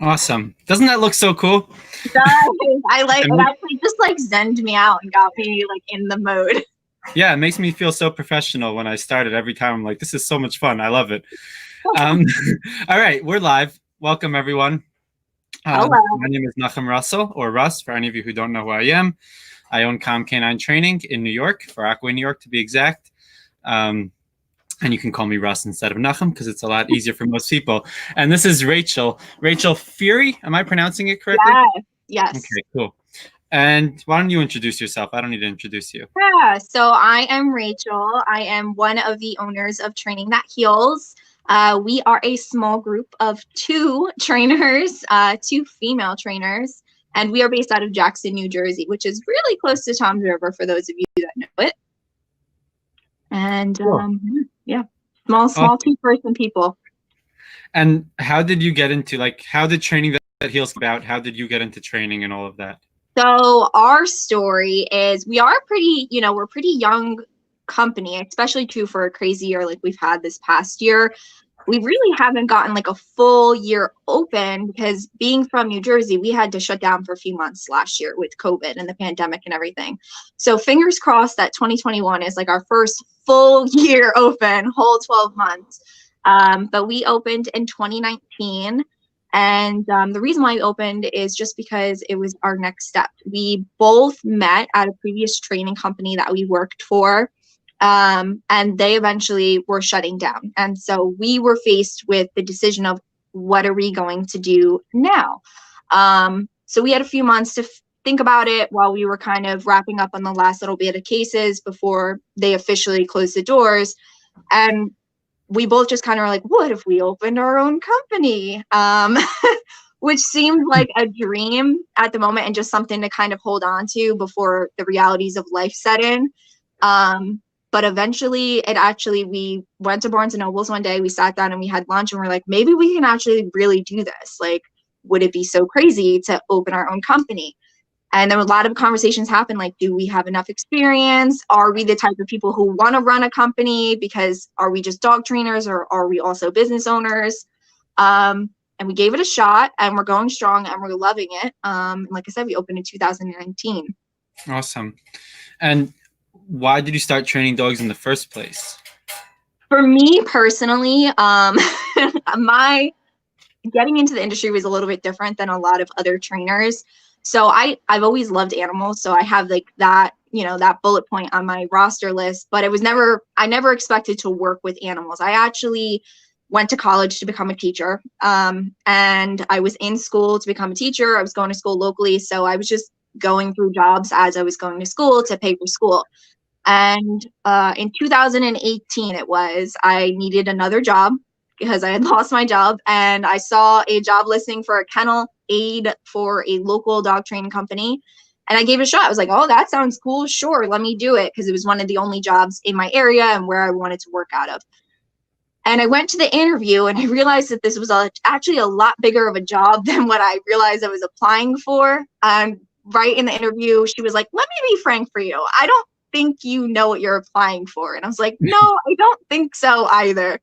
Awesome. Doesn't that look so cool? It does. I like And it. Actually, just like zenned me out and got me like in the mode. yeah, it makes me feel so professional when I start it every time. I'm like, this is so much fun. I love it. Um, all right, we're live. Welcome, everyone. Hello. My name is Nachum Russell, or Russ, for any of you who don't know who I am. I own Calm Canine Training in New York, for Aqua New York to be exact. And you can call me Russ instead of Nachum because it's a lot easier for most people. And this is Rachel. Rachel Feery. Am I pronouncing it correctly? Yes. Okay, cool. And why don't you introduce yourself? I don't need to introduce you. Yeah. So I am Rachel. I am one of the owners of Training That Heals. We are a small group of two trainers, two female trainers, and we are based out of Jackson, New Jersey, which is really close to Tom's River for those of you that know it. And yeah, small Awesome. two-person people. And how did you get into, like, how did Training That Heals about? How did you get into training and all of that? So our story is we are pretty, we're pretty young company, especially true for a crazy year like we've had this past year. We really haven't gotten like a full year open because being from New Jersey, we had to shut down for a few months last year with COVID and the pandemic and everything. So fingers crossed that 2021 is like our first full year open, whole 12 months. But we opened in 2019. And the reason why we opened is just because it was our next step. We both met at a previous training company that we worked for. And they eventually were shutting down. And so we were faced with the decision of what are we going to do now? So we had a few months to think about it while we were kind of wrapping up on the last little bit of cases before they officially closed the doors. And we both just kind of were like, what if we opened our own company? Which seemed like a dream at the moment and just something to kind of hold on to before the realities of life set in. But eventually we went to Barnes and Nobles one day, we sat down and we had lunch and we're like, maybe we can actually really do this. Like, would it be so crazy to open our own company? And then a lot of conversations happen, like, do we have enough experience? Are we the type of people who want to run a company? Because are we just dog trainers or are we also business owners? And we gave it a shot and we're going strong and we're loving it. Like I said, we opened in 2019. Awesome. And why did you start training dogs in the first place? For me personally, my getting into the industry was a little bit different than a lot of other trainers. So I've always loved animals. So I have like that, that bullet point on my roster list, but I never expected to work with animals. I actually went to college to become a teacher. And I was in school to become a teacher. I was going to school locally. So I was just going through jobs as I was going to school to pay for school. And in 2018, I needed another job because I had lost my job, and I saw a job listing for a kennel aide for a local dog training company. And I gave it a shot. I was like, oh, that sounds cool. Sure, let me do it, because it was one of the only jobs in my area and where I wanted to work out of. And I went to the interview and I realized that this was actually a lot bigger of a job than what I realized I was applying for. Right in the interview, she was like, let me be frank for you. I don't think you know what you're applying for. And I was like, no, I don't think so either.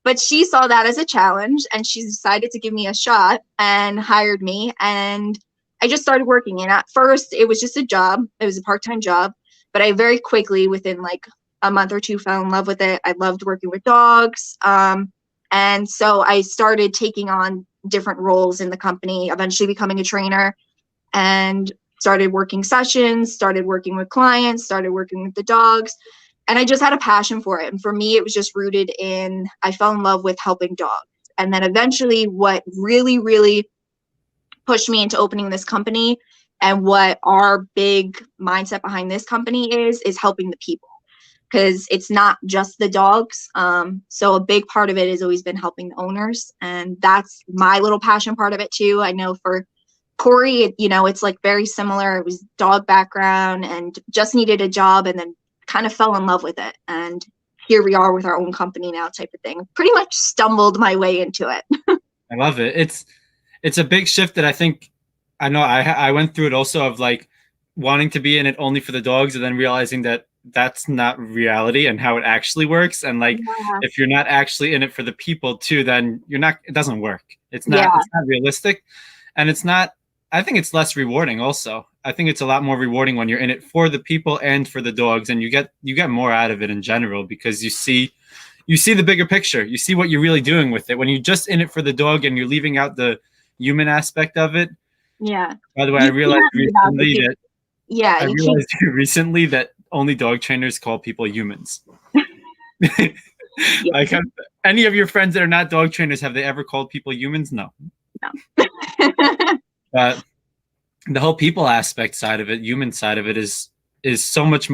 But she saw that as a challenge and she decided to give me a shot and hired me. And I just started working. And at first it was just a job. It was a part-time job, but I very quickly, within like a month or two, fell in love with it. I loved working with dogs. And so I started taking on different roles in the company, eventually becoming a trainer, and started working sessions, started working with clients, started working with the dogs. And I just had a passion for it. And for me, it was just rooted in, I fell in love with helping dogs. And then eventually what really, really pushed me into opening this company, and what our big mindset behind this company is helping the people. Because it's not just the dogs. So a big part of it has always been helping the owners. And that's my little passion part of it too. I know for Kori, it's like very similar. It was dog background and just needed a job and then kind of fell in love with it. And here we are with our own company now, type of thing. Pretty much stumbled my way into it. I love it. It's a big shift that I know I went through it also, of like wanting to be in it only for the dogs and then realizing that that's not reality and how it actually works. And like, Yeah. if you're not actually in it for the people too, then it doesn't work. It's Yeah. not realistic. And it's not, I think it's less rewarding also. I think it's a lot more rewarding when you're in it for the people and for the dogs, and you get more out of it in general because you see the bigger picture. You see what you're really doing with it. When you're just in it for the dog and you're leaving out the human aspect of it. Yeah. By the way, You can't leave out the human. Yeah, I you realized recently that only dog trainers call people humans. Yeah. Like, any of your friends that are not dog trainers, have they ever called people humans? No. But the whole people aspect side of it, human side of it, is so much.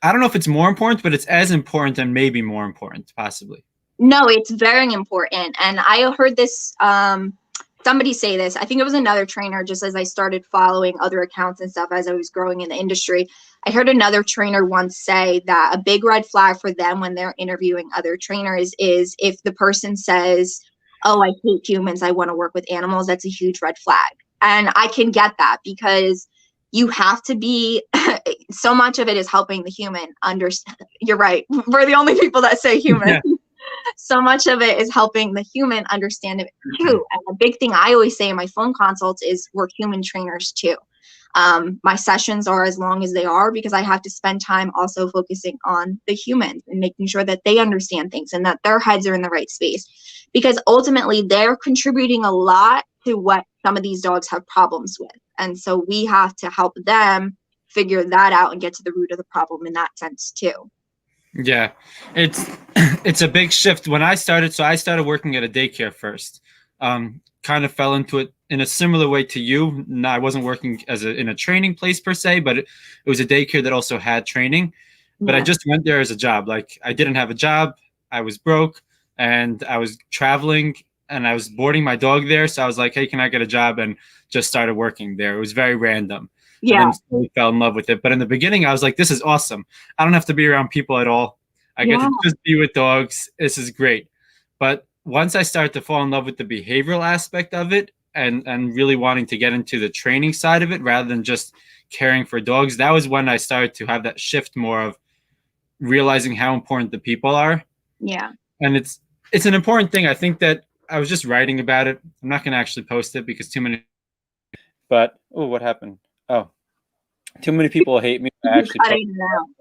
I don't know if it's more important, but it's as important and maybe more important, possibly. No, it's very important. And I heard this, somebody say this. I think it was another trainer, just as I started following other accounts and stuff as I was growing in the industry. I heard another trainer once say that a big red flag for them when they're interviewing other trainers is if the person says, oh, I hate humans, I want to work with animals. That's a huge red flag. And I can get that because you have to be, so much of it is helping the human understand. You're right. We're the only people that say human. Yeah. So much of it is helping the human understand it too. And the big thing I always say in my phone consults is we're human trainers too. My sessions are as long as they are because I have to spend time also focusing on the humans and making sure that they understand things and that their heads are in the right space, because ultimately they're contributing a lot to what some of these dogs have problems with. And so we have to help them figure that out and get to the root of the problem in that sense too. Yeah, it's a big shift. When I started working at a daycare first. Kind of fell into it in a similar way to you. No, I wasn't working in a training place per se, but it was a daycare that also had training. But I just went there as a job. Like, I didn't have a job. I was broke and I was traveling and I was boarding my dog there. So I was like, hey, can I get a job? And just started working there. It was very random. Yeah. And then slowly fell in love with it. But in the beginning, I was like, this is awesome. I don't have to be around people at all. I get to just be with dogs. This is great. But once I started to fall in love with the behavioral aspect of it and really wanting to get into the training side of it rather than just caring for dogs, that was when I started to have that shift more of realizing how important the people are. Yeah. And it's an important thing. I think that I was just writing about it. I'm not going to actually post it because too many. But, oh, what happened? Oh, too many people hate me. I actually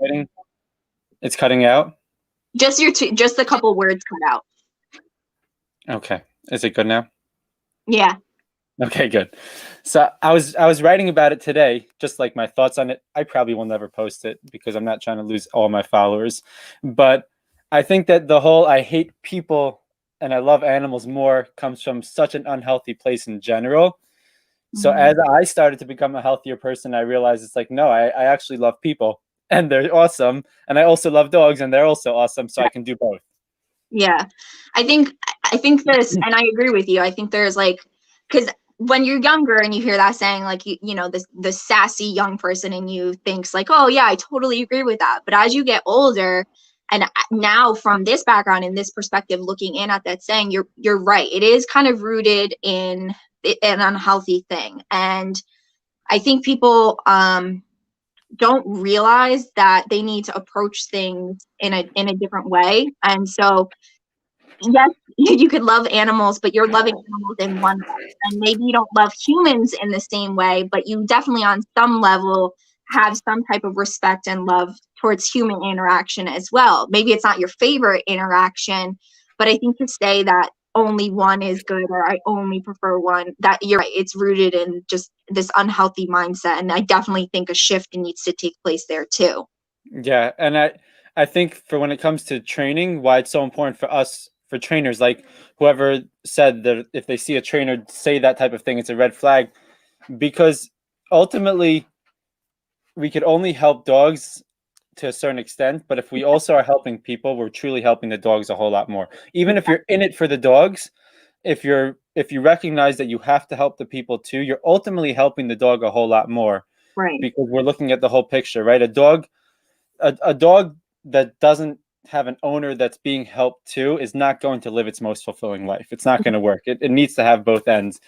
cutting. It's cutting out? Just just a couple words cut out. Okay. Is it good now? Yeah. Okay, good. So I was writing about it today, just like my thoughts on it. I probably will never post it because I'm not trying to lose all my followers. But I think that the whole I hate people and I love animals more comes from such an unhealthy place in general. Mm-hmm. So as I started to become a healthier person, I realized it's like, no, I actually love people and they're awesome. And I also love dogs and they're also awesome. So I can do both. Yeah, I think this, and I agree with you. I think there's like, because when you're younger and you hear that saying, like, you know, the sassy young person in you thinks like, oh yeah, I totally agree with that. But as you get older, and now from this background and this perspective, looking in at that saying, you're right. It is kind of rooted in an unhealthy thing, and I think people don't realize that they need to approach things in a different way. And so yes, you could love animals, but you're loving animals in one way. And maybe you don't love humans in the same way, but you definitely on some level have some type of respect and love towards human interaction as well. Maybe it's not your favorite interaction, but I think to say that only one is good or I only prefer one, that you're right, it's rooted in just this unhealthy mindset. And I definitely think a shift needs to take place there too. Yeah. And I think for when it comes to training, why it's so important for us, for trainers, like whoever said that if they see a trainer say that type of thing, it's a red flag, because ultimately we could only help dogs to a certain extent, but if we also are helping people, we're truly helping the dogs a whole lot more. Even if you're in it for the dogs, if you recognize that you have to help the people too, you're ultimately helping the dog a whole lot more. Right. Because we're looking at the whole picture, right? A dog that doesn't have an owner that's being helped too is not going to live its most fulfilling life. It's not going to work. It needs to have both ends.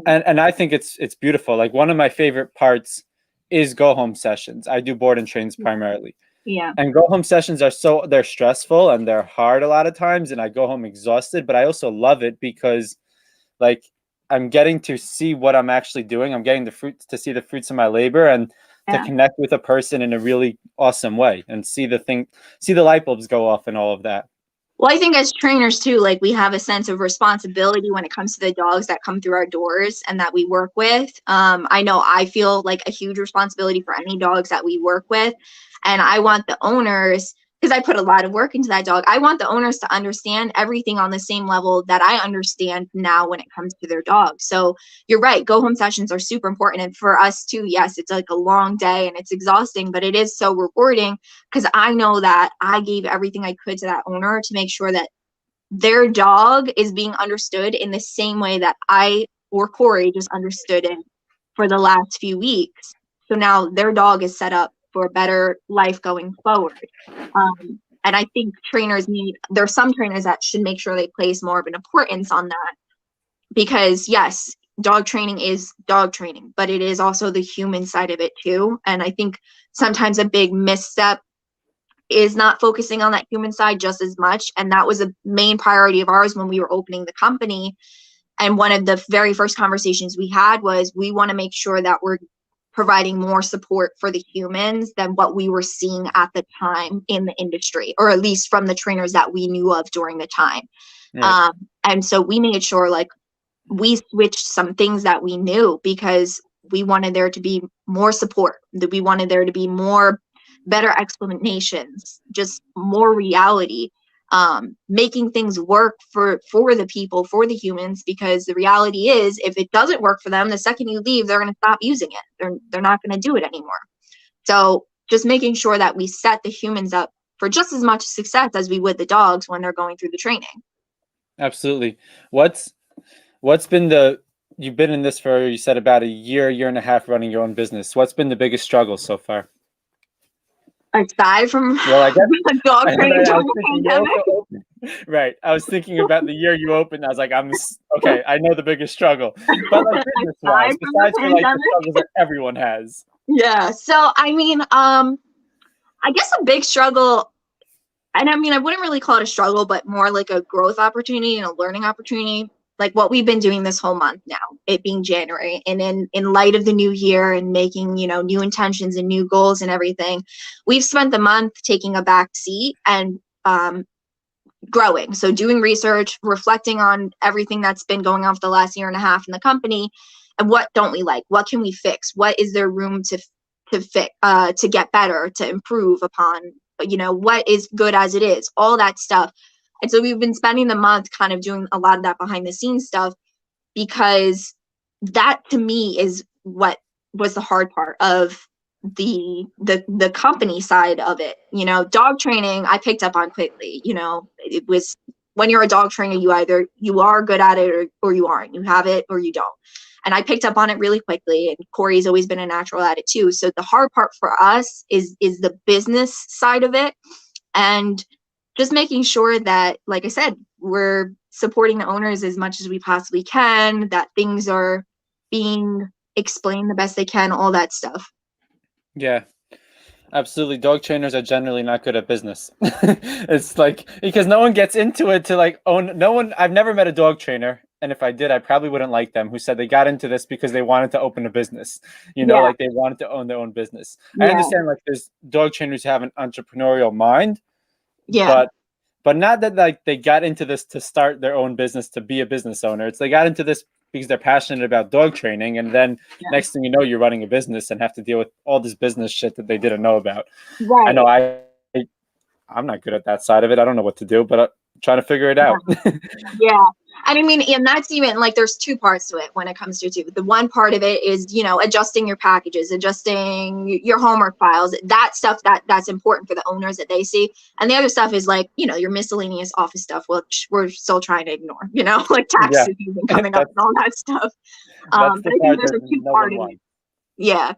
And I think it's beautiful. Like one of my favorite parts is go home sessions. I do board and trains primarily. Yeah. And go home sessions they're stressful and they're hard a lot of times, and I go home exhausted, but I also love it because like I'm getting to see what I'm actually doing. I'm getting to see the fruits of my labor, and to connect with a person in a really awesome way, and see the light bulbs go off and all of that. Well, I think as trainers too, like we have a sense of responsibility when it comes to the dogs that come through our doors and that we work with. I know I feel like a huge responsibility for any dogs that we work with. And I want the owners, because I put a lot of work into that dog, I want the owners to understand everything on the same level that I understand now when it comes to their dog. So you're right, go home sessions are super important. And for us too, yes, it's like a long day and it's exhausting, but it is so rewarding because I know that I gave everything I could to that owner to make sure that their dog is being understood in the same way that I or Kori just understood it for the last few weeks. So now their dog is set up for a better life going forward. And I think there's some trainers that should make sure they place more of an importance on that, because yes, dog training is dog training, but it is also the human side of it too. And I think sometimes a big misstep is not focusing on that human side just as much. And that was a main priority of ours when we were opening the company. And one of the very first conversations we had was we want to make sure that we're providing more support for the humans than what we were seeing at the time in the industry, or at least from the trainers that we knew of during the time. Right. And so we made sure like we switched some things that we knew because we wanted there to be more support, that we wanted there to be more better explanations, just more reality, making things work for the people, for the humans, because the reality is if it doesn't work for them, the second you leave, they're going to stop using it. They're not going to do it anymore. So just making sure that we set the humans up for just as much success as we would the dogs when they're going through the training. Absolutely. What's been you've been in this for, you said, about a year and a half running your own business. What's been the biggest struggle so far? Aside from Well, I guess the dog training during the pandemic. Right. I was thinking about the year you opened. I was like, okay, I know the biggest struggle. But like business-wise, besides for like the struggles that everyone has. Yeah. So I mean, I guess a big struggle, and I mean, I wouldn't really call it a struggle, but more like a growth opportunity and a learning opportunity. Like what we've been doing this whole month now, it being January, and in light of the new year and making, new intentions and new goals and everything, we've spent the month taking a back seat and growing. So doing research, reflecting on everything that's been going on for the last year and a half in the company, and what don't we like? What can we fix? What is there room to fix, to get better, to improve upon? What is good as it is? All that stuff. And so we've been spending the month kind of doing a lot of that behind the scenes stuff, because that to me is what was the hard part of the company side of it. Dog training, I picked up on quickly. It was, when you're a dog trainer, you are good at it or you aren't. You have it or you don't. And I picked up on it really quickly, and Kori's always been a natural at it too. So the hard part for us is the business side of it, and just making sure that, like I said, we're supporting the owners as much as we possibly can, that things are being explained the best they can, all that stuff. Yeah, absolutely. Dog trainers are generally not good at business. It's like, because no one gets into it to like own. No one, I've never met a dog trainer, and if I did, I probably wouldn't like them, who said they got into this because they wanted to open a business, like they wanted to own their own business. I understand like there's dog trainers who have an entrepreneurial mind, but not that like they got into this to start their own business, to be a business owner. It's they got into this because they're passionate about dog training, and then next thing you know, you're running a business and have to deal with all this business shit that they didn't know about. Right. I know I'm not good at that side of it. I don't know what to do, but I'm trying to figure it out. Yeah. And I mean, and that's even like, there's two parts to it when it comes to the one part of it is, adjusting your packages, adjusting your homework files, that stuff that's important for the owners that they see. And the other stuff is like, your miscellaneous office stuff, which we're still trying to ignore, like tax season coming up and all that stuff. That's the part there's a two-part of it. Yeah.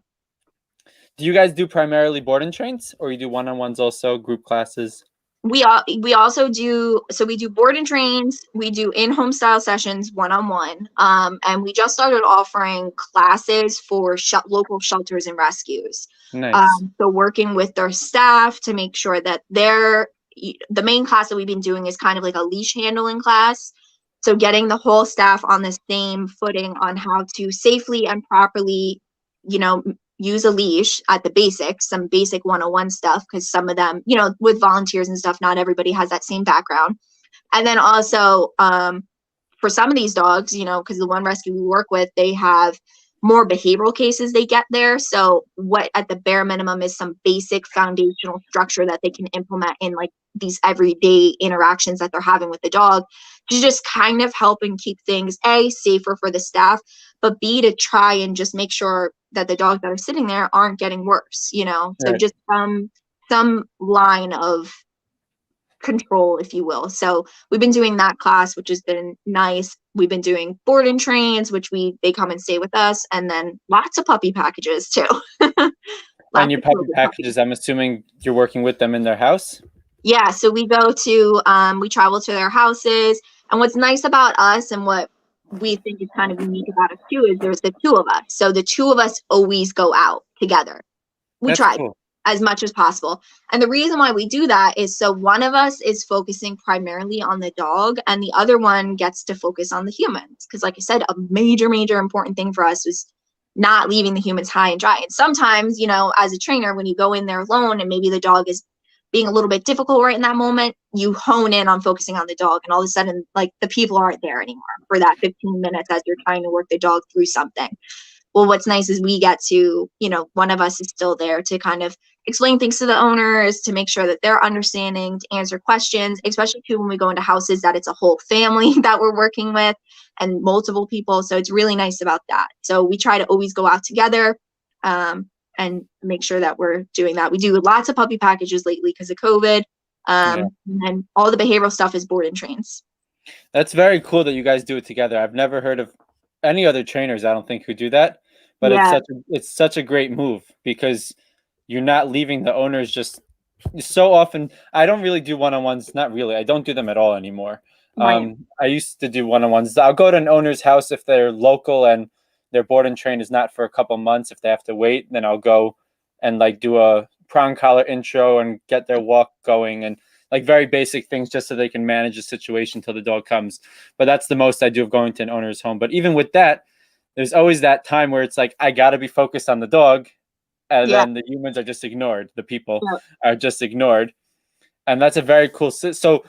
Do you guys do primarily board and trains, or you do one-on-ones also, group classes? We also do, so we do board and trains, we do in-home style sessions one-on-one, and we just started offering classes for local shelters and rescues. Nice. So working with their staff to make sure that the main class that we've been doing is kind of like a leash handling class. So getting the whole staff on the same footing on how to safely and properly, use a leash at the basics, some basic 101 stuff, because some of them, with volunteers and stuff, not everybody has that same background. And then also, for some of these dogs, because the one rescue we work with, they have more behavioral cases they get there. So what at the bare minimum is some basic foundational structure that they can implement in like these everyday interactions that they're having with the dog, to just kind of help and keep things safer for the staff, but B, to try and just make sure that the dogs that are sitting there aren't getting worse, so Right. just some line of control, if you will. So we've been doing that class, which has been nice. We've been doing board and trains, which they come and stay with us, and then lots of puppy packages too. And Lots your of puppy COVID puppies. packages, I'm assuming you're working with them in their house? Yeah, so we travel to their houses, and what's nice about us and what we think is kind of unique about us too is there's the two of us. So the two of us always go out together. We That's try cool. as much as possible. And the reason why we do that is so one of us is focusing primarily on the dog and the other one gets to focus on the humans. Because like I said, a major, major important thing for us was not leaving the humans high and dry. And sometimes, as a trainer, when you go in there alone and maybe the dog is being a little bit difficult right in that moment, you hone in on focusing on the dog. And all of a sudden, like the people aren't there anymore for that 15 minutes as you're trying to work the dog through something. Well, what's nice is we get to, one of us is still there to kind of explain things to the owners, to make sure that they're understanding, to answer questions, especially too when we go into houses that it's a whole family that we're working with and multiple people. So it's really nice about that. So we try to always go out together and make sure that we're doing that. We do lots of puppy packages lately because of COVID. Yeah. And all the behavioral stuff is board and trains. That's very cool that you guys do it together. I've never heard of any other trainers, I don't think, who do that. But Yeah. it's such a great move because you're not leaving the owners just so often. I don't really do one-on-ones. Not really. I don't do them at all anymore. Right. I used to do one-on-ones. I'll go to an owner's house if they're local and their board and train is not for a couple months. If they have to wait, then I'll go and like do a prong collar intro and get their walk going and like very basic things just so they can manage the situation till the dog comes. But that's the most I do of going to an owner's home. But even with that, there's always that time where it's like, I got to be focused on the dog. And Yeah. then the humans are just ignored. The people Yeah. are just ignored. And that's a very cool. So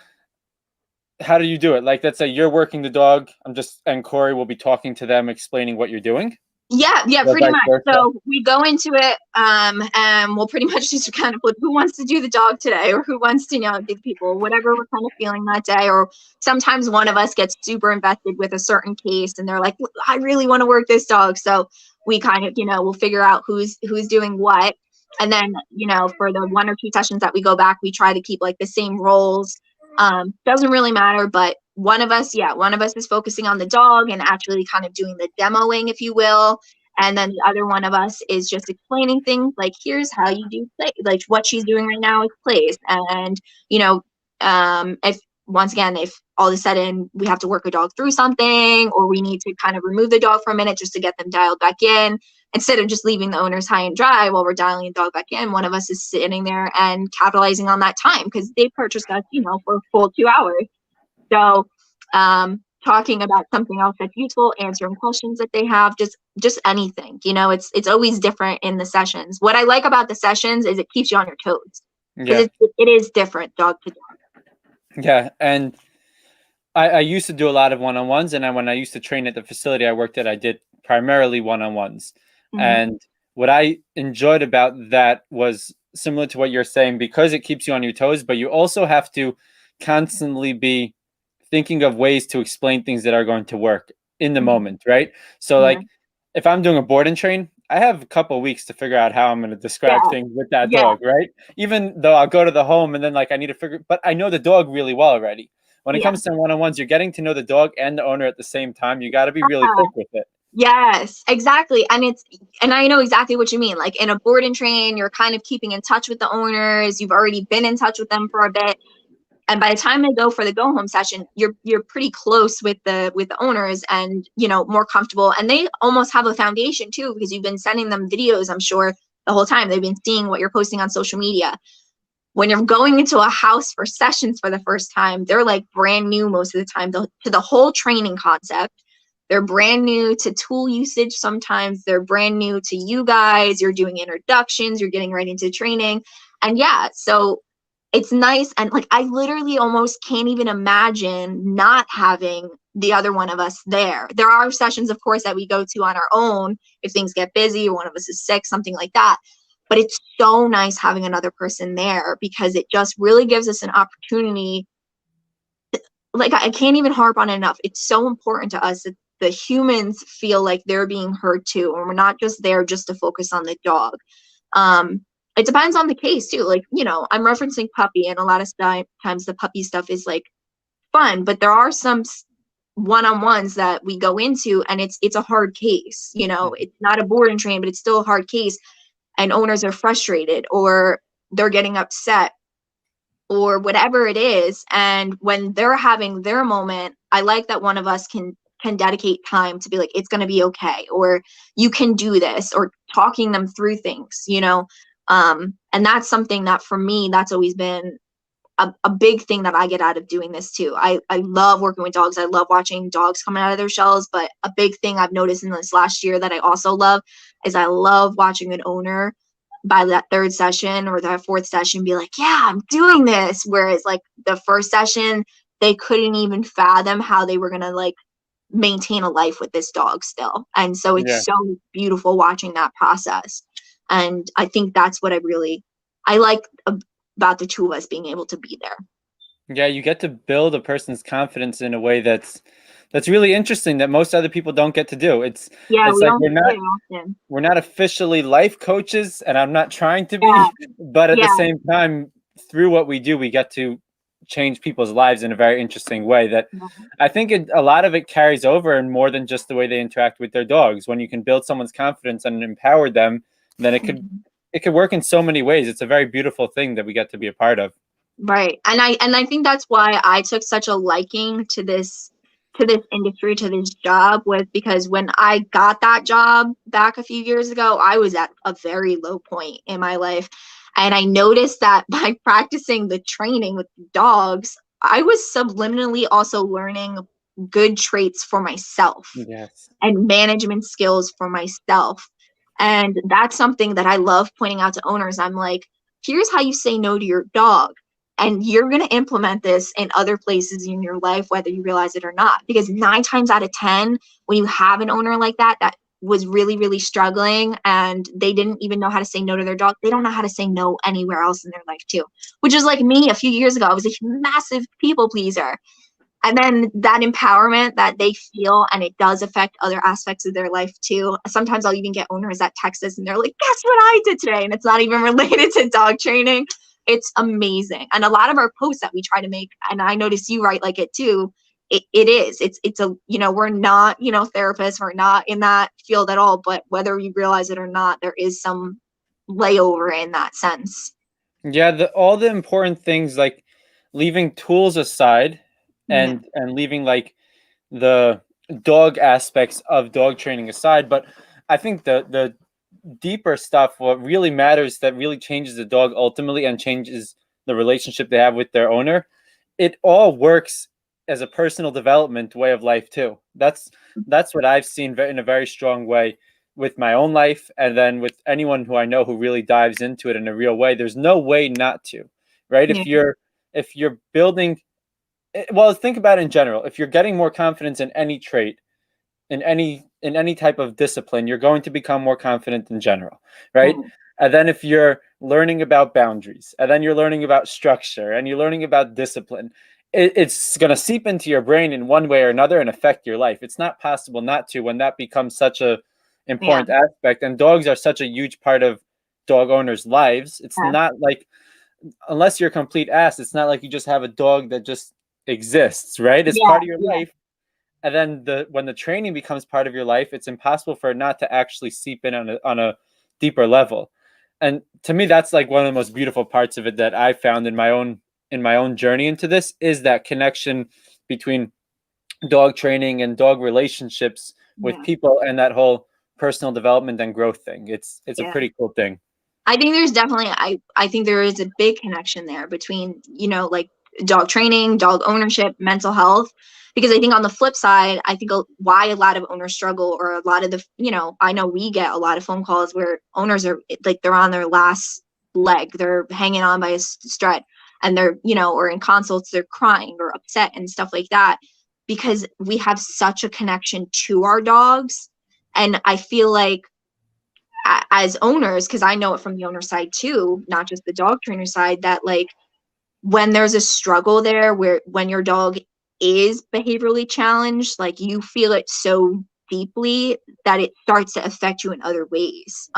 how do you do it? Like, let's say you're working the dog. And Kori will be talking to them, explaining what you're doing. Yeah, Or pretty vice much. versa? So we go into it, and we'll pretty much just kind of put who wants to do the dog today, or who wants to, do the people, whatever we're kind of feeling that day. Or sometimes one of us gets super invested with a certain case, and they're like, I really want to work this dog. So we kind of, we'll figure out who's doing what, and then, for the 1 or 2 sessions that we go back, we try to keep like the same roles. Doesn't really matter, but one of us is focusing on the dog and actually kind of doing the demoing, if you will. And then the other one of us is just explaining things like, here's how you do play, like what she's doing right now is plays. And, if once again, if all of a sudden we have to work a dog through something, or we need to kind of remove the dog for a minute just to get them dialed back in, instead of just leaving the owners high and dry while we're dialing the dog back in, one of us is sitting there and capitalizing on that time because they purchased us, for a full 2 hours. So talking about something else that's useful, answering questions that they have, just anything, it's always different in the sessions. What I like about the sessions is it keeps you on your toes because it is different dog to dog. Yeah. And I used to do a lot of one-on-ones. And when I used to train at the facility I worked at, I did primarily one-on-ones. Mhm. And what I enjoyed about that was similar to what you're saying, because it keeps you on your toes, but you also have to constantly be thinking of ways to explain things that are going to work in the Mhm. moment, right? So Yeah. like if I'm doing a board and train, I have a couple of weeks to figure out how I'm going to describe Yeah. things with that Yeah. dog, right? Even though I'll go to the home and then like I need to figure, but I know the dog really well already. When it Yeah. comes to one-on-ones, you're getting to know the dog and the owner at the same time. You got to be really quick with it. Yes, exactly. And I know exactly what you mean. Like in a board and train, you're kind of keeping in touch with the owners. You've already been in touch with them for a bit. And by the time they go for the go home session, you're pretty close with the owners, and more comfortable, and they almost have a foundation too, because you've been sending them videos, I'm sure, the whole time. They've been seeing what you're posting on social media. When you're going into a house for sessions for the first time, they're like brand new most of the time to the whole training concept. They're brand new to tool usage. Sometimes they're brand new to you guys. You're doing introductions, you're getting right into training. And yeah, so it's nice. And like, I literally almost can't even imagine not having the other one of us there. There are sessions, of course, that we go to on our own if things get busy or one of us is sick, something like that. But it's so nice having another person there, because it just really gives us an opportunity. Like, I can't even harp on it enough. It's so important to us that the humans feel like they're being heard too, and we're not just there just to focus on the dog. It depends on the case too. Like, I'm referencing puppy, and a lot of times the puppy stuff is like fun, but there are some one-on-ones that we go into, and it's a hard case. It's not a board and train, but it's still a hard case, and owners are frustrated, or they're getting upset, or whatever it is. And when they're having their moment, I like that one of us can dedicate time to be like, it's going to be okay, or you can do this, or talking them through things, and that's something that for me, that's always been a big thing that I get out of doing this too. I love working with dogs. I love watching dogs coming out of their shells, but a big thing I've noticed in this last year that I also love is I love watching an owner by that third session or that fourth session be like, yeah, I'm doing this. Whereas like the first session, they couldn't even fathom how they were going to like maintain a life with this dog still. And so it's so beautiful watching that process. And I think that's what I like about the two of us being able to be there. Yeah, you get to build a person's confidence in a way that's really interesting that most other people don't get to do. It's like we're not officially life coaches, and I'm not trying to be, but at the same time, through what we do, we get to change people's lives in a very interesting way that I think a lot of it carries over, and more than just the way they interact with their dogs. When you can build someone's confidence and empower them, then it could work in so many ways. It's a very beautiful thing that we get to be a part of. Right. And I think that's why I took such a liking to this industry, to this job, was because when I got that job back a few years ago, I was at a very low point in my life. And I noticed that by practicing the training with dogs, I was subliminally also learning good traits for myself and management skills for myself. And that's something that I love pointing out to owners. I'm like, here's how you say no to your dog. And you're going to implement this in other places in your life, whether you realize it or not. Because 9 times out of 10, when you have an owner like that was really, really struggling and they didn't even know how to say no to their dog, they don't know how to say no anywhere else in their life too. Which is like me a few years ago. I was a massive people pleaser. And then that empowerment that they feel, and it does affect other aspects of their life too. Sometimes I'll even get owners that text us and they're like, guess what I did today? And it's not even related to dog training. It's amazing. And a lot of our posts that we try to make, and I notice you write like it too, it's a, we're not, therapists, we're not in that field at all, but whether you realize it or not, there is some layover in that sense. Yeah. All the important things, like leaving tools aside and leaving like the dog aspects of dog training aside. But I think the deeper stuff, what really matters, that really changes the dog ultimately and changes the relationship they have with their owner, it all works as a personal development way of life too. That's what I've seen in a very strong way with my own life, and then with anyone who I know who really dives into it in a real way. There's no way not to, right? If you're building, well, think about it in general. If you're getting more confidence in any trait, in any type of discipline, you're going to become more confident in general, right? And then if you're learning about boundaries, and then you're learning about structure, and you're learning about discipline, it's going to seep into your brain in one way or another and affect your life. It's not possible not to, when that becomes such a important aspect. And dogs are such a huge part of dog owners' lives. It's not like, unless you're a complete ass, it's not like you just have a dog that just exists, right? It's part of your life. And then when the training becomes part of your life, it's impossible for it not to actually seep in on a deeper level. And to me, that's like one of the most beautiful parts of it that I found in my own in my own journey into this is that connection between dog training and dog relationships with people and that whole personal development and growth thing. It's a pretty cool thing. I think there's definitely, I think there is a big connection there between, you know, like dog training, dog ownership, mental health. Because I think on the flip side, I think why a lot of owners struggle, or a lot of the, you know, I know we get a lot of phone calls where owners are like, they're on their last leg, they're hanging on by a strut, and they're, you know, or in consults, they're crying or upset and stuff like that, because we have such a connection to our dogs. And I feel like as owners, because I know it from the owner side too, not just the dog trainer side, that like when there's a struggle there, where when your dog is behaviorally challenged, like you feel it so deeply that it starts to affect you in other ways.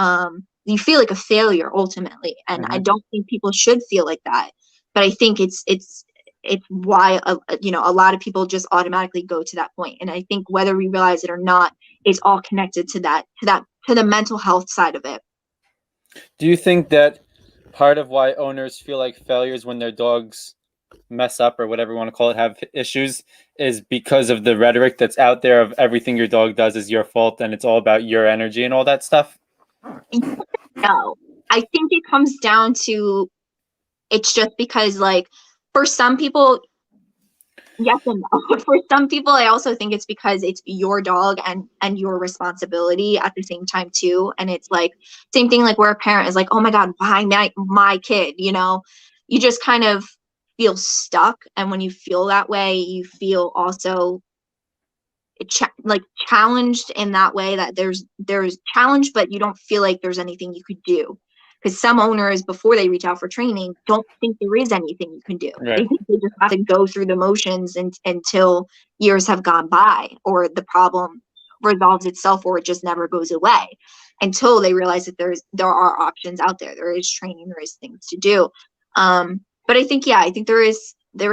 You feel like a failure ultimately, and I don't think people should feel like that. But I think it's why you know, a lot of people just automatically go to that point. And I think whether we realize it or not, it's all connected to the mental health side of it. Do you think that part of why owners feel like failures when their dogs mess up, or whatever you want to call it, have issues, is because of the rhetoric that's out there of everything your dog does is your fault and it's all about your energy and all that stuff? No, I think it comes down to, it's just because, like, for some people, yes and no. For some people, I also think it's because it's your dog and your responsibility at the same time too. And it's like same thing, like where a parent is like, oh my God, why my kid? You know, you just kind of feel stuck. And when you feel that way, you feel also like challenged in that way, that there's challenge, but you don't feel like there's anything you could do. Because some owners, before they reach out for training, don't think there is anything you can do. Right. They think they just have to go through the motions until years have gone by, or the problem resolves itself, or it just never goes away, until they realize that there are options out there. There is training, there is things to do. But I think, I think there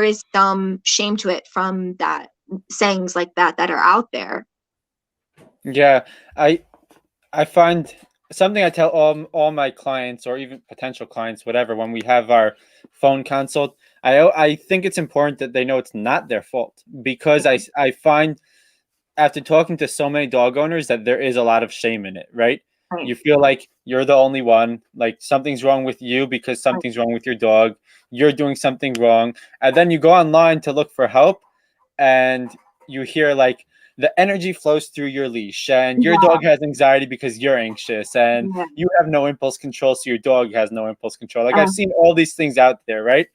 is some shame to it from that, sayings like that are out there. Yeah, I find something I tell all my clients, or even potential clients, whatever, when we have our phone consult, I think it's important that they know it's not their fault, because I find after talking to so many dog owners that there is a lot of shame in it, right? You feel like you're the only one, like something's wrong with you because something's wrong with your dog. You're doing something wrong. And then you go online to look for help, and you hear like the energy flows through your leash, and your dog has anxiety because you're anxious, and you have no impulse control, so your dog has no impulse control. Like I've seen all these things out there, right?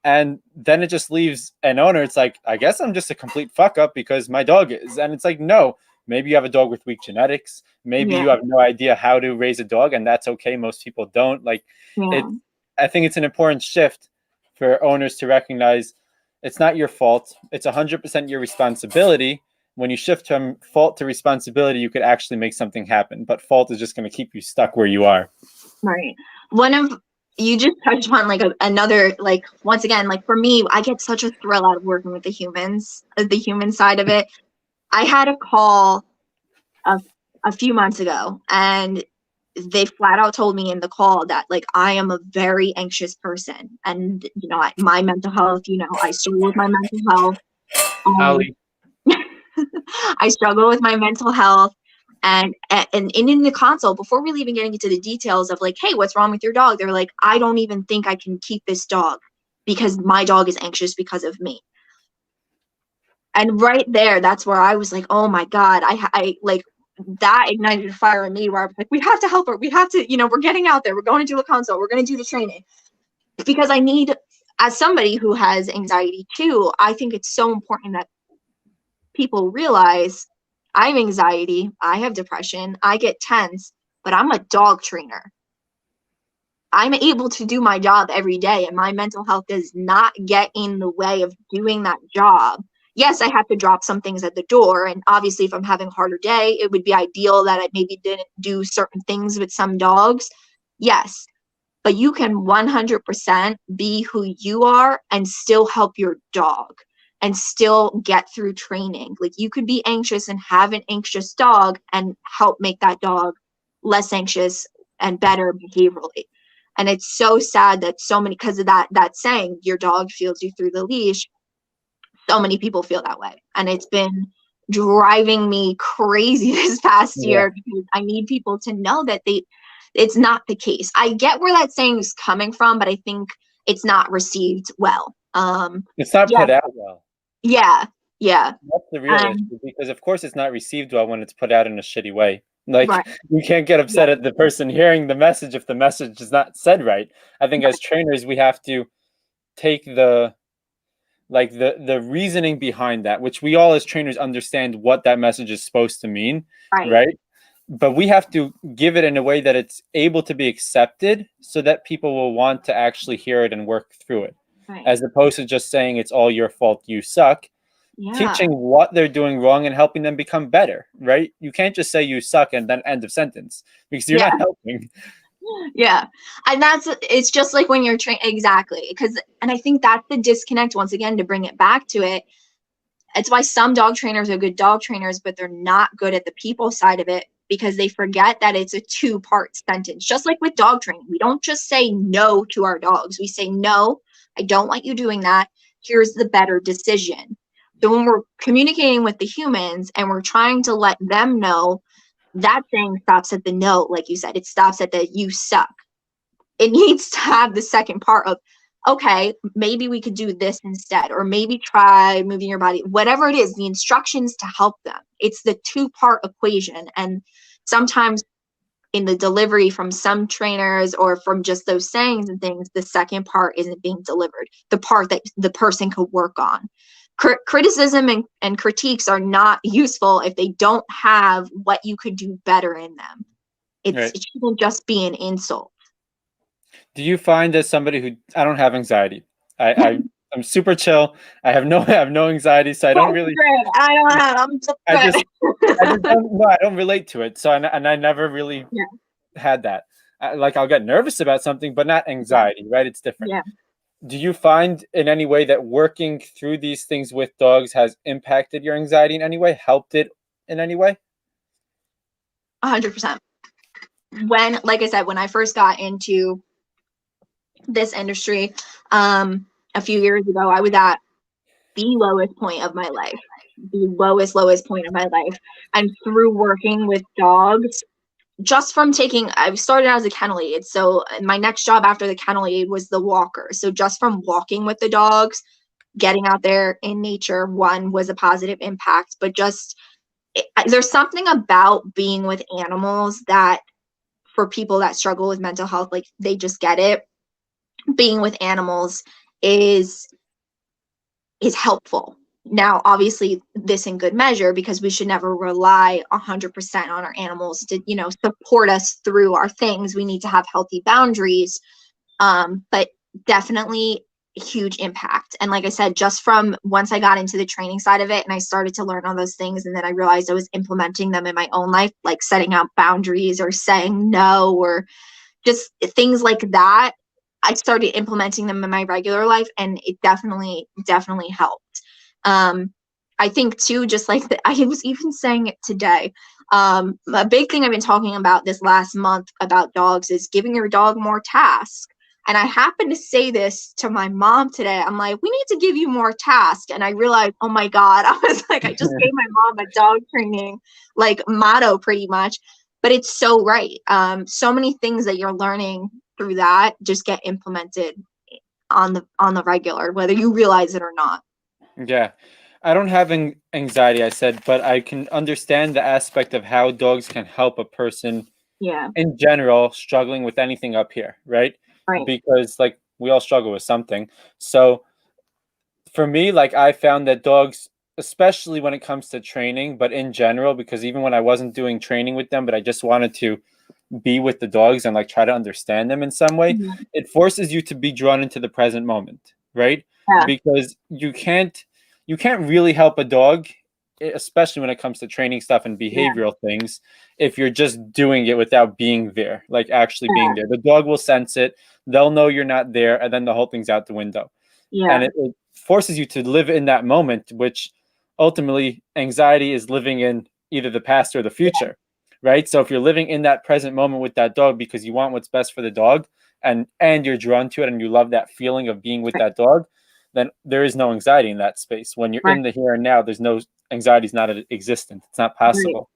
And then it just leaves an owner. It's like, I guess I'm just a complete fuck up because my dog is. And it's like, no, maybe you have a dog with weak genetics. Maybe you have no idea how to raise a dog, and that's okay. Most people don't. Like I think it's an important shift for owners to recognize it's not your fault. It's 100% your responsibility. When you shift from fault to responsibility, you could actually make something happen. But fault is just going to keep you stuck where you are. Right. You just touched on like another, like, once again, like for me, I get such a thrill out of working with the human side of it. I had a call a few months ago, and they flat out told me in the call that like I am a very anxious person, and you know, my mental health, you know, I struggle with my mental health. I struggle with my mental health, and in the consult, before really even getting into the details of like, hey, what's wrong with your dog, they're like, I don't even think I can keep this dog because my dog is anxious because of me. And right there, that's where I was like, oh my God, I like, that ignited a fire in me where I was like, we have to help her. We have to, you know, we're getting out there. We're going to do a consult. We're going to do the training. Because I need, as somebody who has anxiety too, I think it's so important that people realize I have anxiety, I have depression, I get tense, but I'm a dog trainer. I'm able to do my job every day, and my mental health does not get in the way of doing that job. Yes, I have to drop some things at the door, and obviously if I'm having a harder day, it would be ideal that I maybe didn't do certain things with some dogs. Yes, but you can 100% be who you are and still help your dog and still get through training. Like you could be anxious and have an anxious dog and help make that dog less anxious and better behaviorally. And it's so sad that so many, because of that saying, your dog feels you through the leash, so many people feel that way. And it's been driving me crazy this past year, because I need people to know that it's not the case. I get where that saying is coming from, but I think it's not received well. It's not put out well. Yeah. That's the real issue, because of course it's not received well when it's put out in a shitty way. Like, you can't get upset at the person hearing the message if the message is not said right. I think as trainers, we have to take the reasoning behind that, which we all as trainers understand what that message is supposed to mean, right? But we have to give it in a way that it's able to be accepted, so that people will want to actually hear it and work through it, as opposed to just saying it's all your fault, you suck. Teaching what they're doing wrong and helping them become better, right? You can't just say you suck and then end of sentence, because you're not helping. And it's just like when you're training, exactly, and I think that's the disconnect, once again, to bring it back to it. It's why some dog trainers are good dog trainers, but they're not good at the people side of it, because they forget that it's a 2-part sentence. Just like with dog training, we don't just say no to our dogs. We say, no, I don't want you doing that. Here's the better decision. So when we're communicating with the humans and we're trying to let them know, that thing stops at the no, like you said, it stops at the you suck. It needs to have the second part of, okay, maybe we could do this instead, or maybe try moving your body, whatever it is, the instructions to help them. It's the 2-part equation. And sometimes in the delivery from some trainers, or from just those sayings and things, the second part isn't being delivered, the part that the person could work on. Criticism and critiques are not useful if they don't have what you could do better in them. It shouldn't just be an insult. Do you find, as somebody who, I don't have anxiety, I'm super chill, I have no anxiety, so I don't really. I don't relate to it, so I never really had that. Like, I'll get nervous about something, but not anxiety, right? It's different. Do you find in any way that working through these things with dogs has impacted your anxiety in any way, helped it in any way? 100%. Like I said, when I first got into this industry, a few years ago, I was at the lowest point of my life, lowest point of my life. And through working with dogs, just from I started as a kennel aide. So my next job after the kennel aide was the walker. So just from walking with the dogs, getting out there in nature, one was a positive impact. But there's something about being with animals that, for people that struggle with mental health, like, they just get it. Being with animals is helpful. Now, obviously, this in good measure, because we should never rely 100% on our animals to, support us through our things. We need to have healthy boundaries, but definitely a huge impact. And like I said, just from once I got into the training side of it and I started to learn all those things, and then I realized I was implementing them in my own life, like setting out boundaries or saying no, or just things like that. I started implementing them in my regular life, and it definitely helped. I think too, just like I was even saying it today, a big thing I've been talking about this last month about dogs is giving your dog more tasks. And I happened to say this to my mom today. I'm like, we need to give you more tasks. And I realized, oh my God, I was like, I just gave my mom a dog training motto pretty much. But it's so right. So many things that you're learning through that just get implemented on the regular, whether you realize it or not. Yeah. I don't have anxiety, I said, but I can understand the aspect of how dogs can help a person in general struggling with anything up here, right? Because we all struggle with something. So for me, I found that dogs, especially when it comes to training, but in general, because even when I wasn't doing training with them, but I just wanted to be with the dogs and try to understand them in some way, it forces you to be drawn into the present moment, right? Because you can't really help a dog, especially when it comes to training stuff and behavioral things, if you're just doing it without being there, actually being there. The dog will sense it, they'll know you're not there, and then the whole thing's out the window. And it forces you to live in that moment, which ultimately anxiety is living in either the past or the future, right? So if you're living in that present moment with that dog because you want what's best for the dog, and you're drawn to it and you love that feeling of being with that dog, then there is no anxiety in that space. When you're in the here and now, there's no anxiety, is not existent. It's not possible.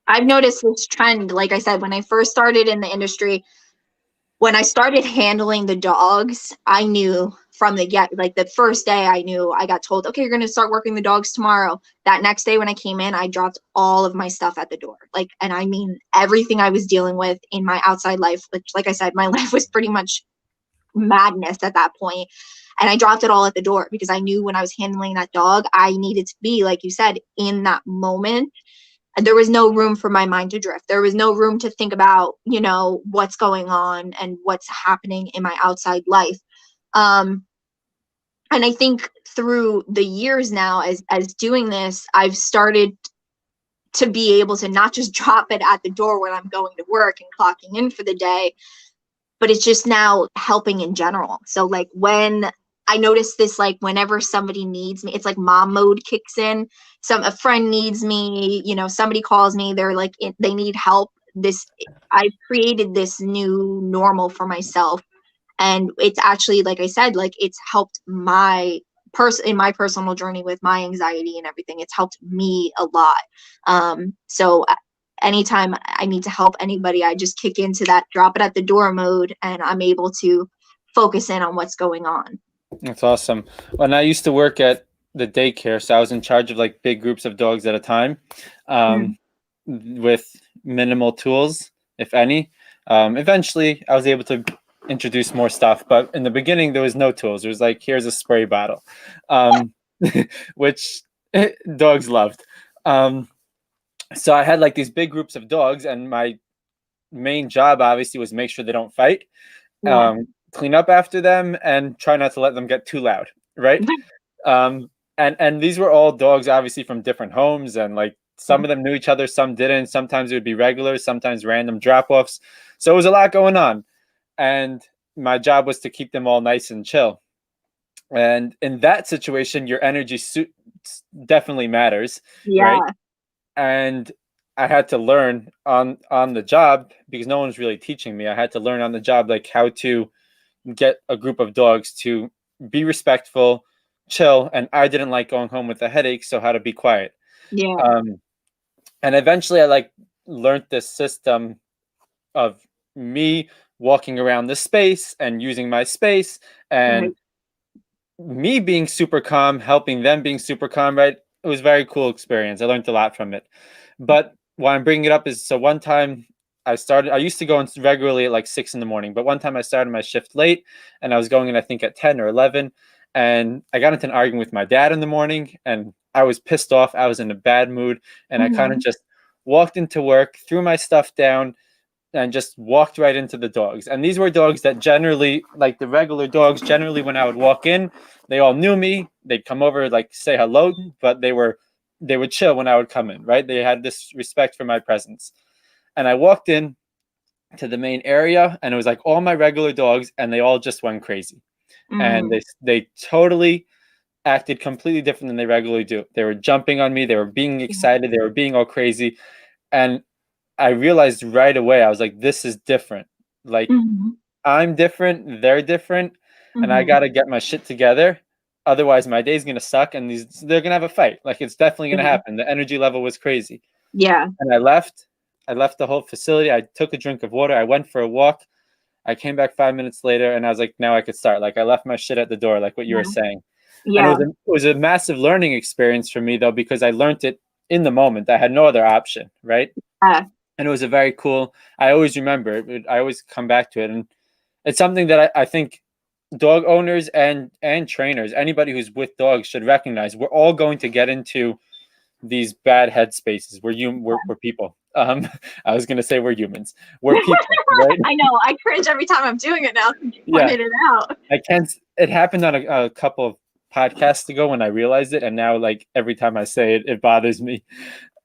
I've noticed this trend, like I said, when I first started in the industry, when I started handling the dogs, I knew from the first day I knew, I got told, okay, you're going to start working the dogs tomorrow. That next day when I came in, I dropped all of my stuff at the door. And I mean, everything I was dealing with in my outside life, which, like I said, my life was pretty much madness at that point. And I dropped it all at the door because I knew when I was handling that dog, I needed to be, like you said, in that moment. There was no room for my mind to drift. There was no room to think about, what's going on and what's happening in my outside life. And I think through the years now, as doing this, I've started to be able to not just drop it at the door when I'm going to work and clocking in for the day, but it's just now helping in general. So when I notice this, whenever somebody needs me, it's like mom mode kicks in. A friend needs me, somebody calls me, they're they need help. I've created this new normal for myself. And it's actually, like I said, it's helped in my personal journey with my anxiety and everything. It's helped me a lot. So anytime I need to help anybody, I just kick into that drop it at the door mode, and I'm able to focus in on what's going on. That's awesome. When I used to work at the daycare, so I was in charge of big groups of dogs at a time, with minimal tools, if any. Eventually, I was able to introduce more stuff, but in the beginning, there was no tools. It was here's a spray bottle, which dogs loved. So I had these big groups of dogs, and my main job obviously was make sure they don't fight. Clean up after them, and try not to let them get too loud, right? And these were all dogs obviously from different homes, and some of them knew each other, some didn't. Sometimes it would be regulars, sometimes random drop-offs. So it was a lot going on, and my job was to keep them all nice and chill. And in that situation, your energy definitely matters, right? And I had to learn on the job, because no one's really teaching me. I had to learn on the job how to get a group of dogs to be respectful, chill, and I didn't like going home with a headache, so how to be quiet. And eventually I learned this system of me walking around the space and using my space, and me being super calm, helping them being super calm, right? It was a very cool experience. I learned a lot from it. But why I'm bringing it up is, so one time I used to go in regularly at 6 a.m, but one time I started my shift late, and I was going in, I think, at 10 or 11, and I got into an argument with my dad in the morning, and I was pissed off. I was in a bad mood, and I kind of just walked into work, threw my stuff down, and just walked right into the dogs. And these were dogs that generally, the regular dogs, generally when I would walk in, they all knew me. They'd come over, say hello, but they would chill when I would come in, right? They had this respect for my presence. And I walked in to the main area, and it was all my regular dogs, and they all just went crazy. And they totally acted completely different than they regularly do. They were jumping on me. They were being excited. They were being all crazy. And I realized right away, I was this is different. I'm different. They're different. And I got to get my shit together. Otherwise, my day's going to suck, and they're going to have a fight. It's definitely going to happen. The energy level was crazy. And I left the whole facility. I took a drink of water. I went for a walk. I came back 5 minutes later, and I was now I could start. I left my shit at the door, what you were saying. And it was a massive learning experience for me, though, because I learned it in the moment. I had no other option, right? And it was a very cool, I always remember it. I always come back to it. And it's something that I think dog owners and trainers, anybody who's with dogs, should recognize. We're all going to get into these bad headspaces. We're people. I was gonna say we're humans. We're people, right? I know. I cringe every time I'm doing it now. Pointed it out. I can't. It happened on a couple of podcasts ago when I realized it, and now every time I say it, it bothers me.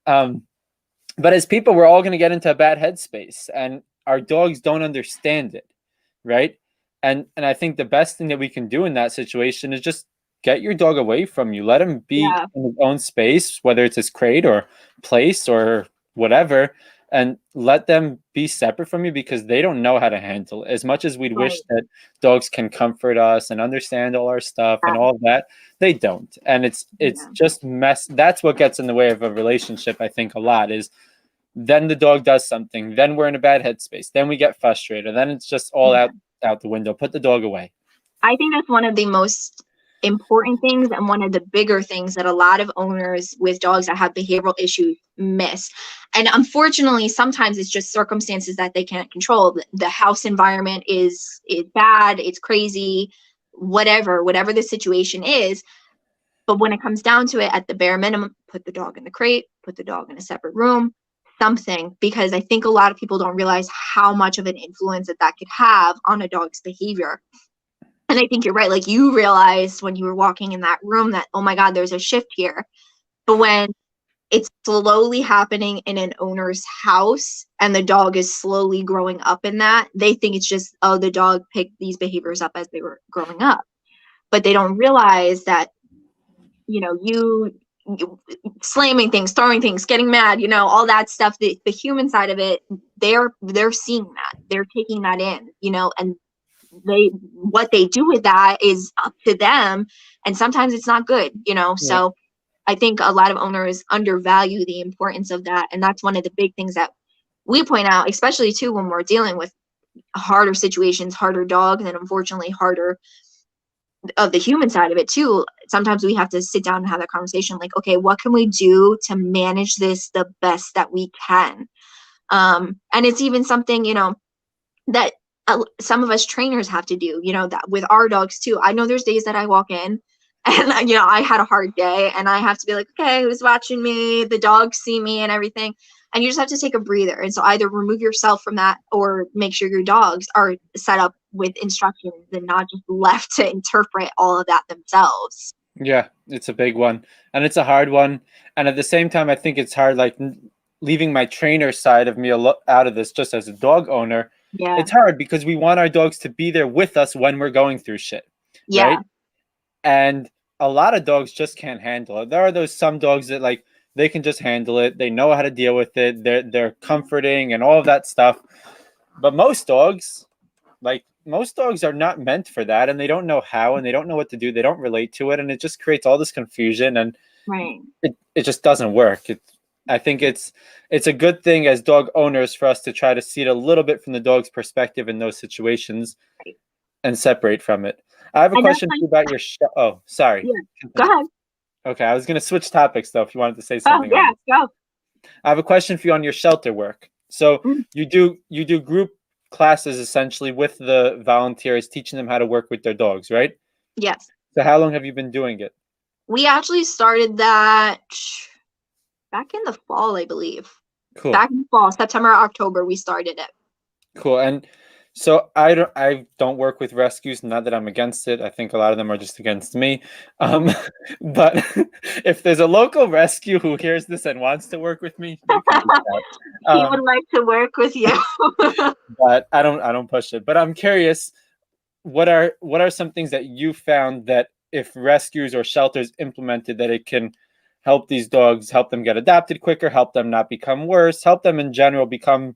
But as people, we're all gonna get into a bad headspace, and our dogs don't understand it, right? And I think the best thing that we can do in that situation is just get your dog away from you. Let him be in his own space, whether it's his crate or place or whatever, and let them be separate from you, because they don't know how to handle it. As much as we'd wish that dogs can comfort us and understand all our stuff and all of that, they don't. And it's just mess. That's what gets in the way of a relationship, I think, a lot, is then the dog does something, then we're in a bad headspace, then we get frustrated, then it's just all out the window. Put the dog away. I think that's one of the most important things, and one of the bigger things that a lot of owners with dogs that have behavioral issues miss. And unfortunately, sometimes it's just circumstances that they can't control. The house environment is bad, it's crazy, whatever the situation is. But when it comes down to it, at the bare minimum, put the dog in the crate, put the dog in a separate room, something, because I think a lot of people don't realize how much of an influence that could have on a dog's behavior. And I think you're right. Like, you realized when you were walking in that room that, oh my God, there's a shift here. But when it's slowly happening in an owner's house and the dog is slowly growing up in that, they think it's just, oh, the dog picked these behaviors up as they were growing up. But they don't realize that, you slamming things, throwing things, getting mad, all that stuff, the human side of it, they're seeing that, they're taking that in, and what they do with that is up to them, and sometimes it's not good. So I think a lot of owners undervalue the importance of that, and that's one of the big things that we point out, especially too when we're dealing with harder situations, harder dogs, and unfortunately harder of the human side of it too. Sometimes we have to sit down and have that conversation, like, okay, what can we do to manage this the best that we can? And it's even something, that some of us trainers have to do, that with our dogs too. I know there's days that I walk in and, I had a hard day and I have to be like, okay, who's watching me? The dogs see me and everything. And you just have to take a breather. And so either remove yourself from that or make sure your dogs are set up with instructions and not just left to interpret all of that themselves. Yeah, it's a big one. And it's a hard one. And at the same time, I think it's hard, like leaving my trainer side of me out of this just as a dog owner. Yeah. It's hard because we want our dogs to be there with us when we're going through shit. Yeah. Right? And a lot of dogs just can't handle it. There are some dogs that, like, they can just handle it. They know how to deal with it. They're comforting and all of that stuff. But most dogs are not meant for that, and they don't know how, and they don't know what to do. They don't relate to it, and it just creates all this confusion, and it just doesn't work. I think it's a good thing as dog owners for us to try to see it a little bit from the dog's perspective in those situations and separate from it. I have a question about your oh, sorry. Yeah. Go ahead. Okay, I was going to switch topics, though, if you wanted to say something. Oh, yeah, go. I have a question for you on your shelter work. So you do group classes, essentially, with the volunteers, teaching them how to work with their dogs, right? Yes. So how long have you been doing it? We actually started that back in the fall, I believe. Cool. Back in the fall, September, October, we started it. Cool. And so I don't work with rescues. Not that I'm against it. I think a lot of them are just against me. But if there's a local rescue who hears this and wants to work with me, you can he would like to work with you. But I don't push it. But I'm curious, what are some things that you found that if rescues or shelters implemented, that it can help these dogs, help them get adopted quicker, help them not become worse, help them in general become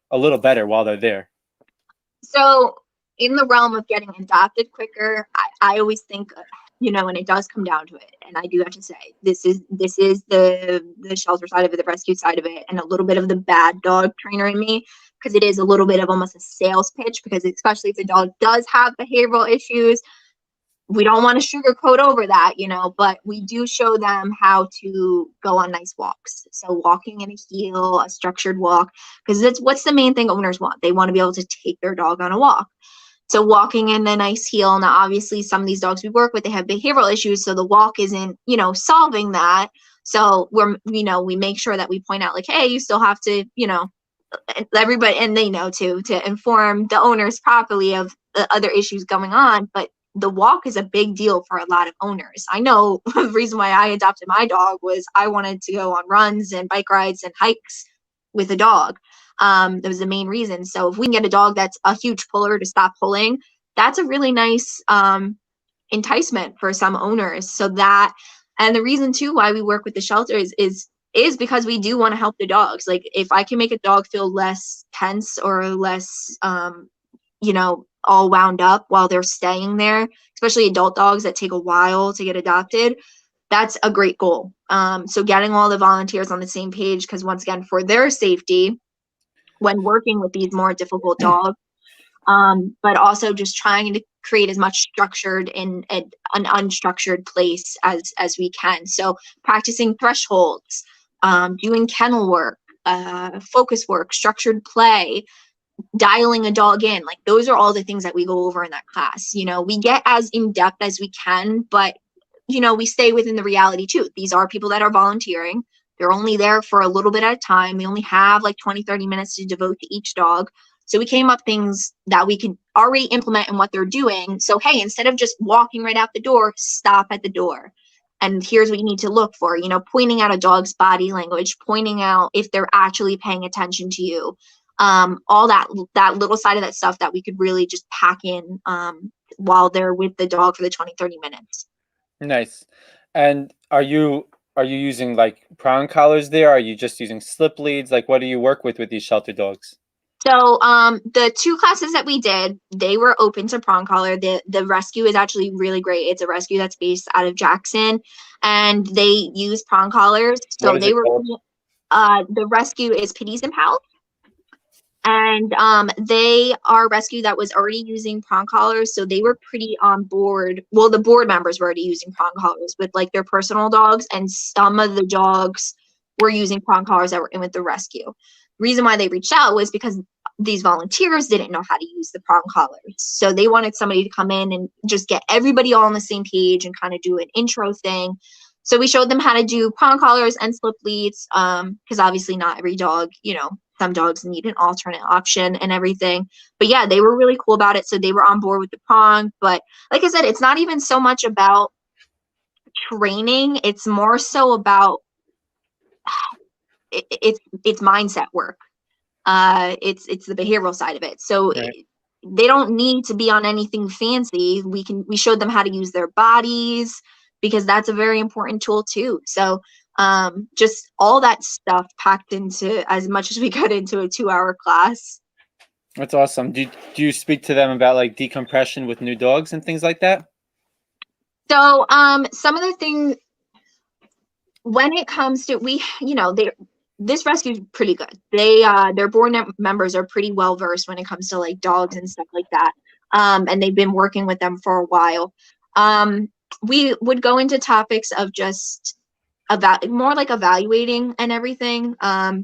a little better while they're there? So in the realm of getting adopted quicker, I always think, when it does come down to it, and I do have to say, this is the shelter side of it, the rescue side of it, and a little bit of the bad dog trainer in me, because it is a little bit of almost a sales pitch, because especially if the dog does have behavioral issues, we don't want to sugarcoat over that, but we do show them how to go on nice walks. So walking in a heel, a structured walk, because what's the main thing owners want. They want to be able to take their dog on a walk. So walking in a nice heel. Now, obviously, some of these dogs we work with, they have behavioral issues. So the walk isn't, solving that. So we make sure that we point out, like, hey, you still have to, everybody, and they know to inform the owners properly of the other issues going on. But the walk is a big deal for a lot of owners. I know the reason why I adopted my dog was I wanted to go on runs and bike rides and hikes with a dog. That was the main reason. So if we can get a dog that's a huge puller to stop pulling, that's a really nice enticement for some owners. So that, and the reason too why we work with the shelters is is because we do want to help the dogs. Like if I can make a dog feel less tense or less, you know, all wound up while they're staying there, especially adult dogs that take a while to get adopted, that's a great goal. So getting all the volunteers on the same page, because once again, for their safety, when working with these more difficult dogs, but also just trying to create as much structured in an unstructured place as we can. So practicing thresholds, doing kennel work, focus work, structured play, dialing a dog in, like those are all the things that we go over in that class. You know, we get as in depth as we can, but you know, we stay within the reality too. These are people that are volunteering. They're only there for a little bit at a time. We only have like 20-30 minutes to devote to each dog. So we came up things that we could already implement in what they're doing. So hey, instead of just walking right out the door, stop at the door. And here's what you need to look for, you know, pointing out a dog's body language, pointing out if they're actually paying attention to you. All that little side of that stuff that we could really just pack in while they're with the dog for the 20-30 minutes. Nice. And are you using like prong collars there? Are you just using slip leads? Like what do you work with these shelter dogs? So the 2 classes that we did, they were open to prong collar. The rescue is actually really great. It's a rescue that's based out of Jackson, and they use prong collars. So they were the rescue is Pitties and Pals. And they are a rescue that was already using prong collars, so they were pretty on board. Well, the board members were already using prong collars with like their personal dogs, and some of the dogs were using prong collars that were in with the rescue. The reason why they reached out was because these volunteers didn't know how to use the prong collars, so they wanted somebody to come in and just get everybody all on the same page and kind of do an intro thing. So we showed them how to do prong collars and slip leads, because obviously not every dog, you know, some dogs need an alternate option and everything. But yeah, they were really cool about it. So they were on board with the prong. But like I said, it's not even so much about training. It's more so about it's mindset work. It's the behavioral side of it. So right. They don't need to be on anything fancy. We showed them how to use their bodies, because that's a very important tool too. So just all that stuff packed into as much as we could into a 2-hour class. That's awesome. Do you speak to them about like decompression with new dogs and things like that? So some of the things when it comes to this rescue is pretty good. Their board members are pretty well versed when it comes to like dogs and stuff like that. And they've been working with them for a while. We would go into topics of just more like evaluating and everything.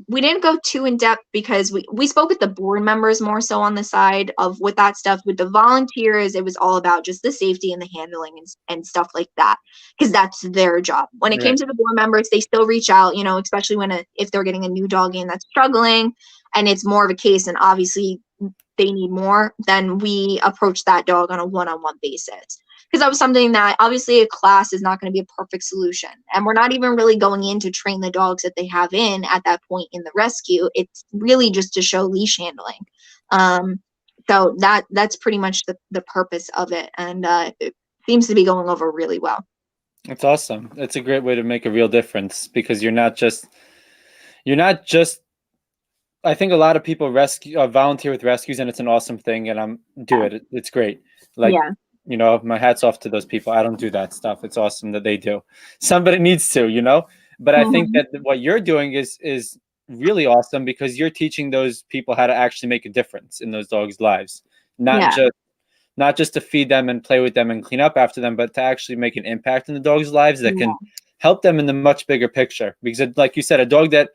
We didn't go too in depth because we spoke with the board members more so on the side of with that stuff. With the volunteers, it was all about just the safety and the handling and stuff like that, because that's their job. When it came to the board members, they still reach out, you know, especially if they're getting a new dog in that's struggling and it's more of a case and obviously they need more, then we approach that dog on a one-on-one basis. Because that was something that obviously a class is not going to be a perfect solution. And we're not even really going in to train the dogs that they have in at that point in the rescue. It's really just to show leash handling. So that's pretty much the purpose of it. And it seems to be going over really well. That's awesome. It's a great way to make a real difference, because you're not just I think a lot of people volunteer with rescues, and it's an awesome thing, and it's great. Like, you know, my hat's off to those people. I don't do that stuff. It's awesome that they do. Somebody needs to, you know, but I think that what you're doing is really awesome, because you're teaching those people how to actually make a difference in those dogs' lives, not just to feed them and play with them and clean up after them, but to actually make an impact in the dogs' lives that can help them in the much bigger picture. Because like you said, a dog that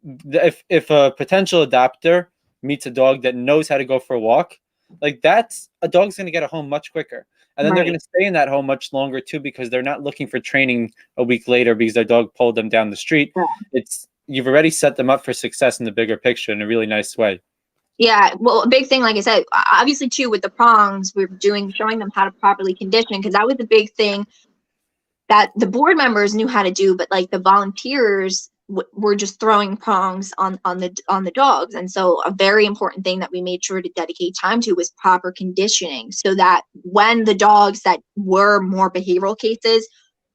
if a potential adopter meets a dog that knows how to go for a walk, like that's a dog's going to get a home much quicker, and then they're going to stay in that home much longer too, because they're not looking for training a week later because their dog pulled them down the street. You've already set them up for success in the bigger picture in a really nice way. Yeah, well, a big thing, like I said, obviously too with the prongs, we're showing them how to properly condition, because that was the big thing that the board members knew how to do, but like the volunteers were just throwing prongs on the dogs. And so a very important thing that we made sure to dedicate time to was proper conditioning, so that when the dogs that were more behavioral cases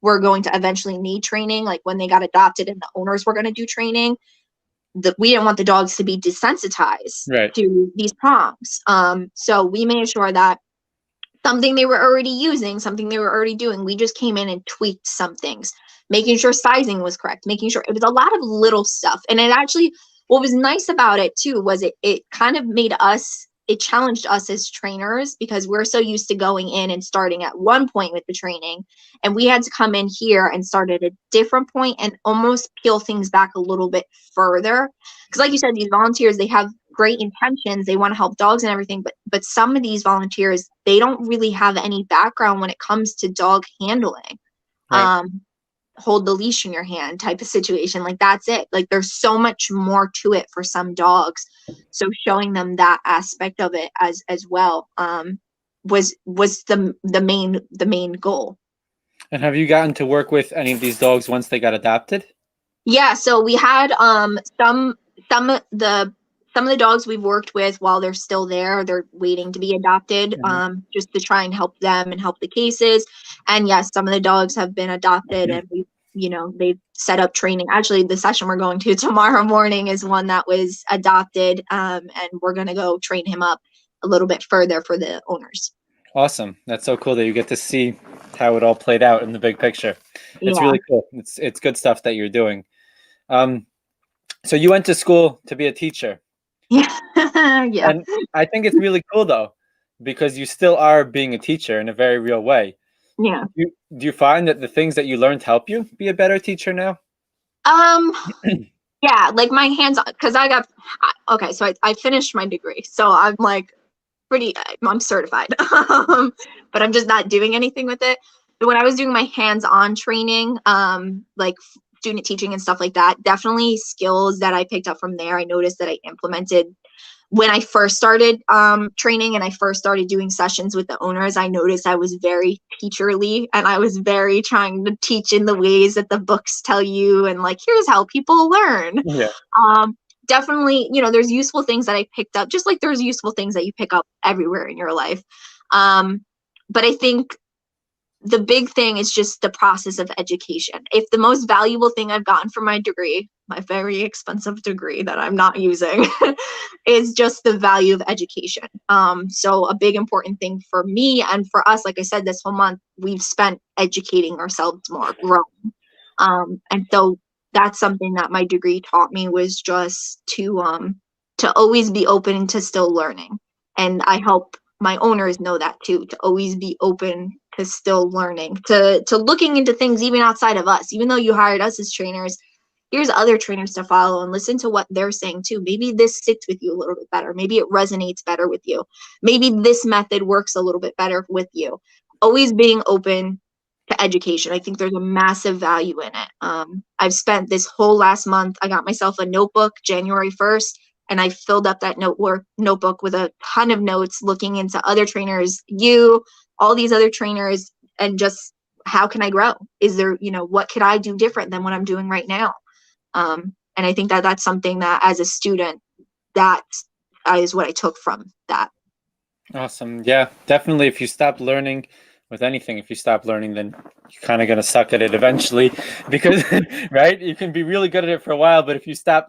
were going to eventually need training, like when they got adopted and the owners were going to do training, we didn't want the dogs to be desensitized to these prongs. So we made sure that something they were already using, something they were already doing, we just came in and tweaked some things, making sure sizing was correct, making sure it was a lot of little stuff. And it actually, what was nice about it too, was it kind of made us, it challenged us as trainers, because we're so used to going in and starting at one point with the training, and we had to come in here and start at a different point and almost peel things back a little bit further. Because like you said, these volunteers, they have great intentions, they want to help dogs and everything, but some of these volunteers, they don't really have any background when it comes to dog handling. Hold the leash in your hand type of situation, like that's it. Like there's so much more to it for some dogs, so showing them that aspect of it as well was the main goal. And have you gotten to work with any of these dogs once they got adopted? Yeah, so we had some of the dogs we've worked with while they're still there, they're waiting to be adopted, just to try and help them and help the cases. And yes, some of the dogs have been adopted, and we, they've set up training. Actually, the session we're going to tomorrow morning is one that was adopted, and we're going to go train him up a little bit further for the owners. Awesome. That's so cool that you get to see how it all played out in the big picture. It's really cool. It's good stuff that you're doing. So you went to school to be a teacher. Yeah. And I think it's really cool though, because you still are being a teacher in a very real way. Yeah. Do you find that the things that you learned help you be a better teacher now? Yeah, like my hands on, because so I finished my degree, so I'm like I'm certified, but I'm just not doing anything with it. But when I was doing my hands-on training, like student teaching and stuff like that, definitely skills that I picked up from there, I noticed that I implemented when I first started training and I first started doing sessions with the owners. I noticed I was very teacherly, and I was very trying to teach in the ways that the books tell you, and like, here's how people learn. Yeah. Definitely, there's useful things that I picked up, just like there's useful things that you pick up everywhere in your life. But I think the big thing is just the process of education. If the most valuable thing I've gotten from my degree, my very expensive degree that I'm not using, is just the value of education. So a big important thing for me and for us, like I said, this whole month, we've spent educating ourselves more, growing. And so that's something that my degree taught me, was just to always be open to still learning. And I help my owners know that too, to always be open to still learning, to looking into things even outside of us. Even though you hired us as trainers, here's other trainers to follow and listen to what they're saying too. Maybe this sits with you a little bit better. Maybe it resonates better with you. Maybe this method works a little bit better with you. Always being open to education. I think there's a massive value in it. I've spent this whole last month, I got myself a notebook January 1st, and I filled up that notebook with a ton of notes, looking into other trainers, all these other trainers, and just how can I grow? Is there, what could I do different than what I'm doing right now? And I think that that's something that as a student, that is what I took from that. Awesome. Yeah, definitely. If you stop learning with anything, if you stop learning, then you're kind of going to suck at it eventually, because, right? You can be really good at it for a while, but if you stop,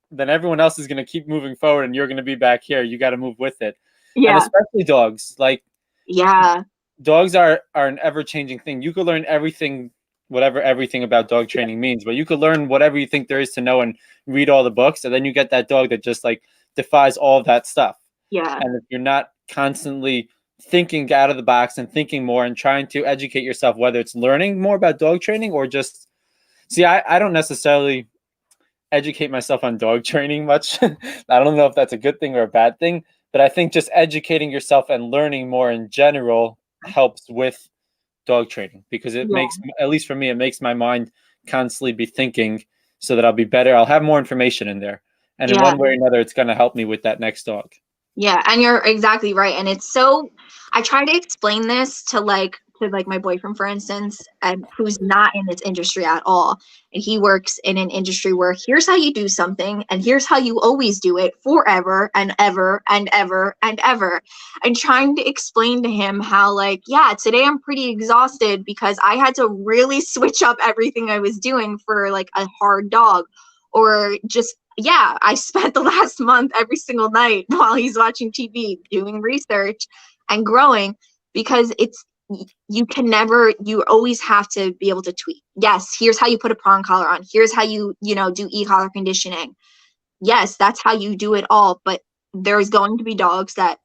then everyone else is going to keep moving forward and you're going to be back here. You got to move with it. Yeah. And especially dogs. Like, yeah, dogs are an ever-changing thing. You could learn everything about dog training means, but you could learn whatever you think there is to know and read all the books, and then you get that dog that just like defies all of that stuff. Yeah. And if you're not constantly thinking out of the box and thinking more and trying to educate yourself, whether it's learning more about dog training or just I don't necessarily educate myself on dog training much. I don't know if that's a good thing or a bad thing, but I think just educating yourself and learning more in general helps with dog training, because it makes, at least for me, it makes my mind constantly be thinking, so that I'll be better. I'll have more information in there, and in one way or another, it's going to help me with that next dog. Yeah, and you're exactly right. And it's so, I try to explain this to like to like my boyfriend, for instance, and who's not in this industry at all. And he works in an industry where here's how you do something and here's how you always do it forever and ever and ever and ever. And trying to explain to him how like, yeah, today I'm pretty exhausted because I had to really switch up everything I was doing for like a hard dog. Or just, yeah, I spent the last month every single night while he's watching TV doing research and growing, because you always have to be able to tweak. Yes, here's how you put a prong collar on. Here's how you do e-collar conditioning. Yes, that's how you do it all. But there's going to be dogs that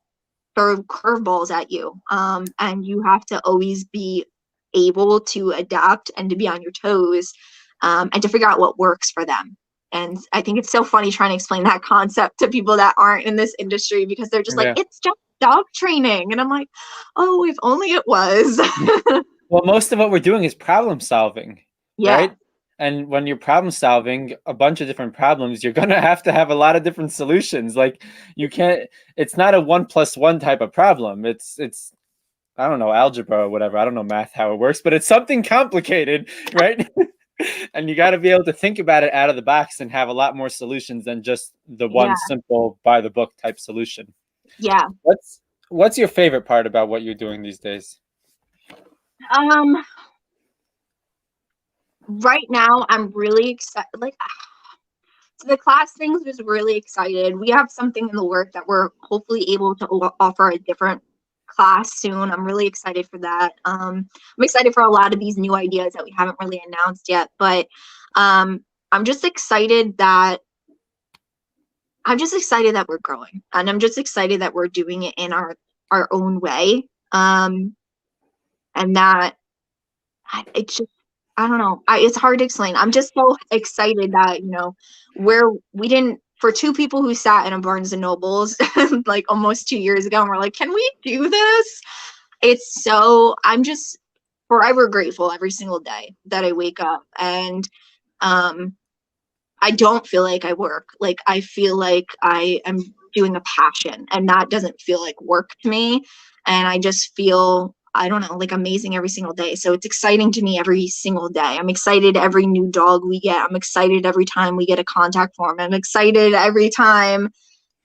throw curveballs at you. And you have to always be able to adapt and to be on your toes, and to figure out what works for them. And I think it's so funny trying to explain that concept to people that aren't in this industry, because they're just like, it's just dog training. And I'm like, oh, if only it was. Well, most of what we're doing is problem solving, right? And when you're problem solving a bunch of different problems, you're going to have a lot of different solutions. Like it's not a 1+1 type of problem. It's I don't know, algebra or whatever. I don't know math, how it works, but it's something complicated, right? And you got to be able to think about it out of the box and have a lot more solutions than just the one simple by the book type solution. Yeah. What's your favorite part about what you're doing these days? Right now I'm really excited. Like, so the class things was really excited. We have something in the work that we're hopefully able to offer a different class soon. I'm really excited for that. I'm excited for a lot of these new ideas that we haven't really announced yet, but I'm just excited that we're growing, and I'm just excited that we're doing it in our own way. And that it's just, I don't know. It's hard to explain. I'm just so excited that, for two people who sat in a Barnes and Nobles like almost 2 years ago and we're like, can we do this? I'm just forever grateful every single day that I wake up, and I don't feel like I work. Like, I feel like I am doing a passion, and that doesn't feel like work to me. And I just feel, I don't know, like amazing every single day. So it's exciting to me every single day. I'm excited every new dog we get. I'm excited every time we get a contact form. I'm excited every time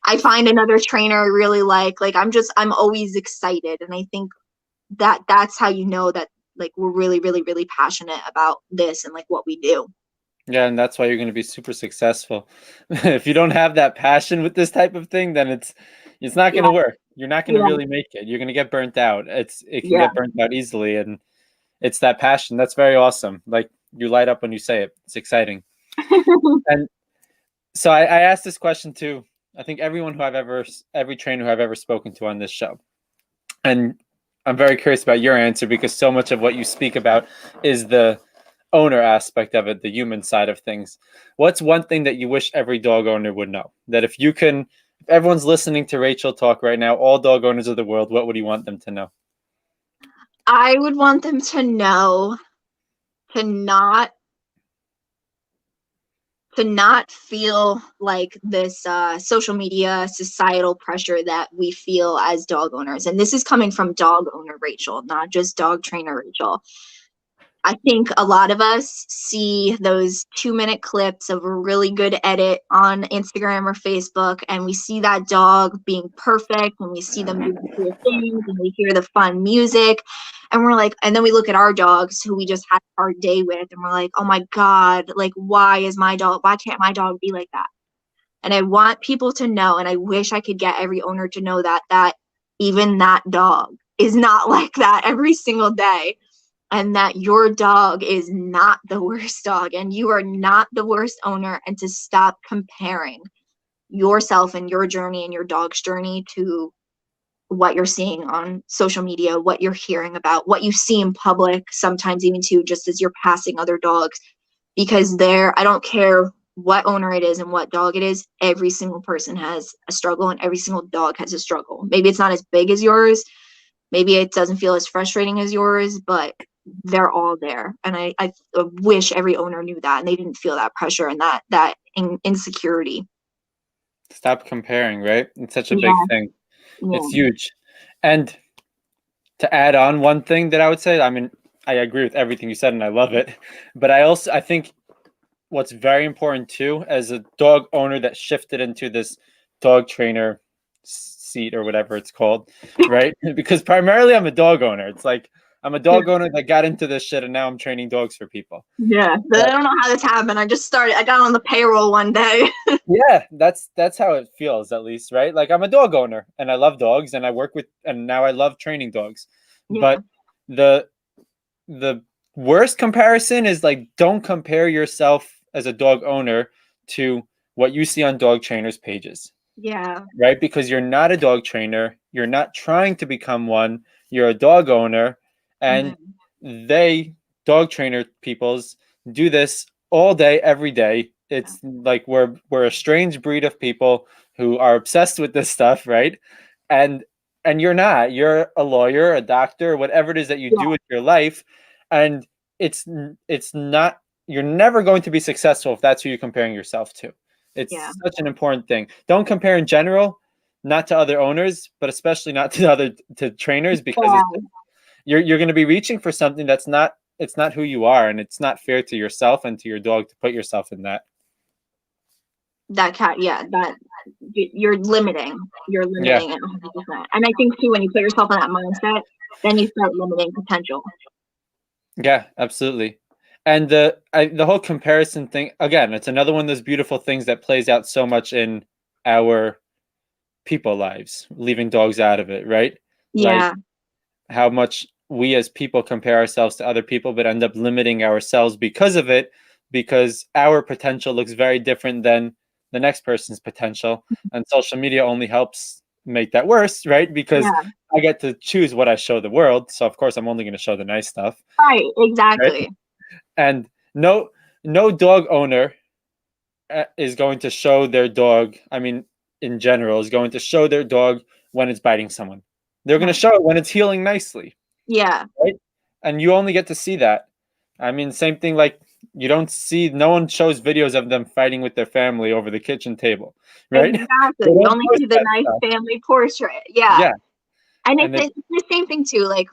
I find another trainer I really like. Like, I'm always excited. And I think that's how you know that like we're really, really, really passionate about this and like what we do. Yeah, and that's why you're going to be super successful. If you don't have that passion with this type of thing, then it's not going to work. You're not going to really make it. You're going to get burnt out. It can get burnt out easily, and it's that passion. That's very awesome. Like, you light up when you say it. It's exciting. And so I asked this question to, I think, every trainer who I've ever spoken to on this show. And I'm very curious about your answer, because so much of what you speak about is the owner aspect of it, the human side of things. What's one thing that you wish every dog owner would know? That if everyone's listening to Rachel talk right now, all dog owners of the world, what would you want them to know? I would want them to know to not feel like this social media societal pressure that we feel as dog owners. And this is coming from dog owner Rachel, not just dog trainer Rachel. I think a lot of us see those 2-minute clips of a really good edit on Instagram or Facebook, and we see that dog being perfect, and we see them doing cool things, and we hear the fun music, and we're like, and then we look at our dogs who we just had a hard day with, and we're like, oh my God, like, why can't my dog be like that? And I want people to know, and I wish I could get every owner to know that even that dog is not like that every single day. And that your dog is not the worst dog, and you are not the worst owner, and to stop comparing yourself and your journey and your dog's journey to what you're seeing on social media, what you're hearing about, what you see in public, sometimes even too, just as you're passing other dogs. Because I don't care what owner it is and what dog it is, every single person has a struggle, and every single dog has a struggle. Maybe it's not as big as yours. Maybe it doesn't feel as frustrating as yours, but they're all there. And I wish every owner knew that, and they didn't feel that pressure and that insecurity. Stop comparing, right? It's such a big thing. It's huge. And to add on one thing that I would say, I mean, I agree with everything you said and I love it, but I think what's very important too, as a dog owner that shifted into this dog trainer seat or whatever it's called, right? Because primarily I'm a dog owner. It's like I'm a dog owner that got into this shit and now I'm training dogs for people. Yeah, but I don't know how this happened. I got on the payroll one day. Yeah, that's how it feels, at least, right? Like I'm a dog owner and I love dogs and I work with, and now I love training dogs. Yeah. But the worst comparison is like, don't compare yourself as a dog owner to what you see on dog trainers pages. Yeah. Right? Because you're not a dog trainer. You're not trying to become one. You're a dog owner. And dog trainer peoples, do this all day, every day. It's like we're a strange breed of people who are obsessed with this stuff, right? And you're not. You're a lawyer, a doctor, whatever it is that you do with your life. And it's not, you're never going to be successful if that's who you're comparing yourself to. It's such an important thing. Don't compare in general, not to other owners, but especially not to trainers, because you're going to be reaching for something it's not who you are, and it's not fair to yourself and to your dog to put yourself in that. That you're limiting it 100%. And I think too, when you put yourself in that mindset, then you start limiting potential. Yeah, absolutely. And the whole comparison thing, again, it's another one of those beautiful things that plays out so much in our people lives, leaving dogs out of it, right? Yeah. Like how much we as people compare ourselves to other people, but end up limiting ourselves because of it, because our potential looks very different than the next person's potential. And social media only helps make that worse, right? Because I get to choose what I show the world. So of course I'm only going to show the nice stuff. Right, exactly. Right? And no dog owner is going to show their dog, I mean, in general, is going to show their dog when it's biting someone. They're going to show it when it's healing nicely. Yeah. Right? And you only get to see that. I mean, same thing, like no one shows videos of them fighting with their family over the kitchen table, right? Exactly. You only see the nice family portrait. Yeah. And it's the same thing too, like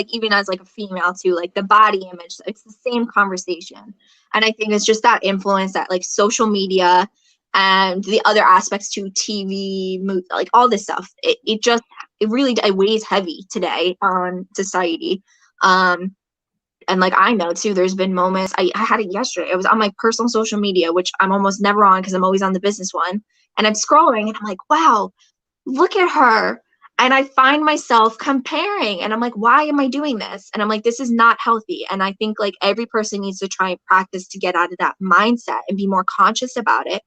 even as like a female too, like the body image, it's the same conversation. And I think it's just that influence that like social media and the other aspects to TV, like all this stuff, it really weighs heavy today on society. And like I know too, there's been moments, I had it yesterday, I was on my personal social media, which I'm almost never on because I'm always on the business one, and I'm scrolling and I'm like, wow, look at her. And I find myself comparing and I'm like, why am I doing this? And I'm like, this is not healthy. And I think like every person needs to try and practice to get out of that mindset and be more conscious about it,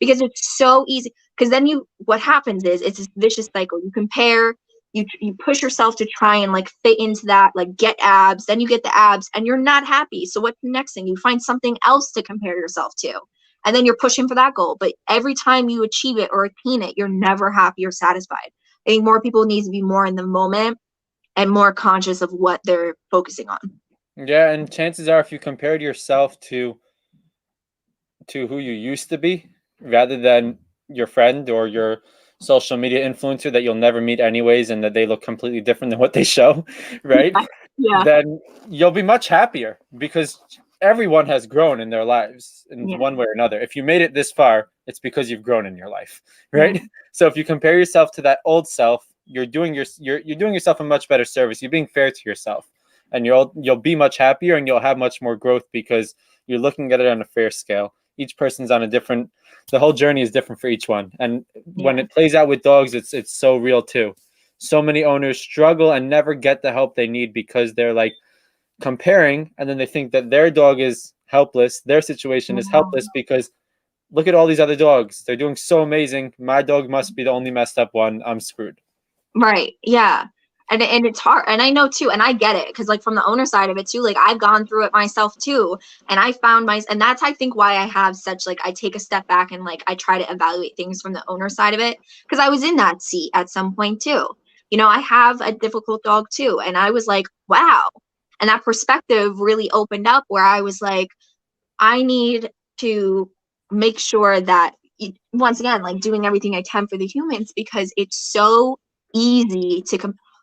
because it's so easy. Because then what happens is it's this vicious cycle. You compare, you push yourself to try and like fit into that, like get abs, then you get the abs and you're not happy. So what's the next thing? You find something else to compare yourself to. And then you're pushing for that goal. But every time you achieve it or attain it, you're never happy or satisfied. I think more people need to be more in the moment and more conscious of what they're focusing on. Yeah, and chances are if you compared yourself to who you used to be rather than your friend or your social media influencer that you'll never meet anyways and that they look completely different than what they show, right? Yeah. Then you'll be much happier, because everyone has grown in their lives in one way or another. If you made it this far, it's because you've grown in your life, right? Yeah. So if you compare yourself to that old self, you're doing yourself a much better service. You're being fair to yourself, and you'll be much happier and you'll have much more growth because you're looking at it on a fair scale. Each person's on the whole journey is different for each one. And when it plays out with dogs, it's so real too. So many owners struggle and never get the help they need because they're like comparing, and then they think that their dog is helpless, their situation is helpless, because look at all these other dogs, they're doing so amazing, my dog must be the only messed up one, I'm screwed. Right. Yeah. And it's hard, and I know too, and I get it, because like from the owner side of it too, like I've gone through it myself too, and I found and that's I think why I have such, like, I take a step back and like I try to evaluate things from the owner side of it, because I was in that seat at some point too. I have a difficult dog too, and I was like, wow. And that perspective really opened up, where I was like, I need to make sure that, once again, like doing everything I can for the humans, because it's so easy to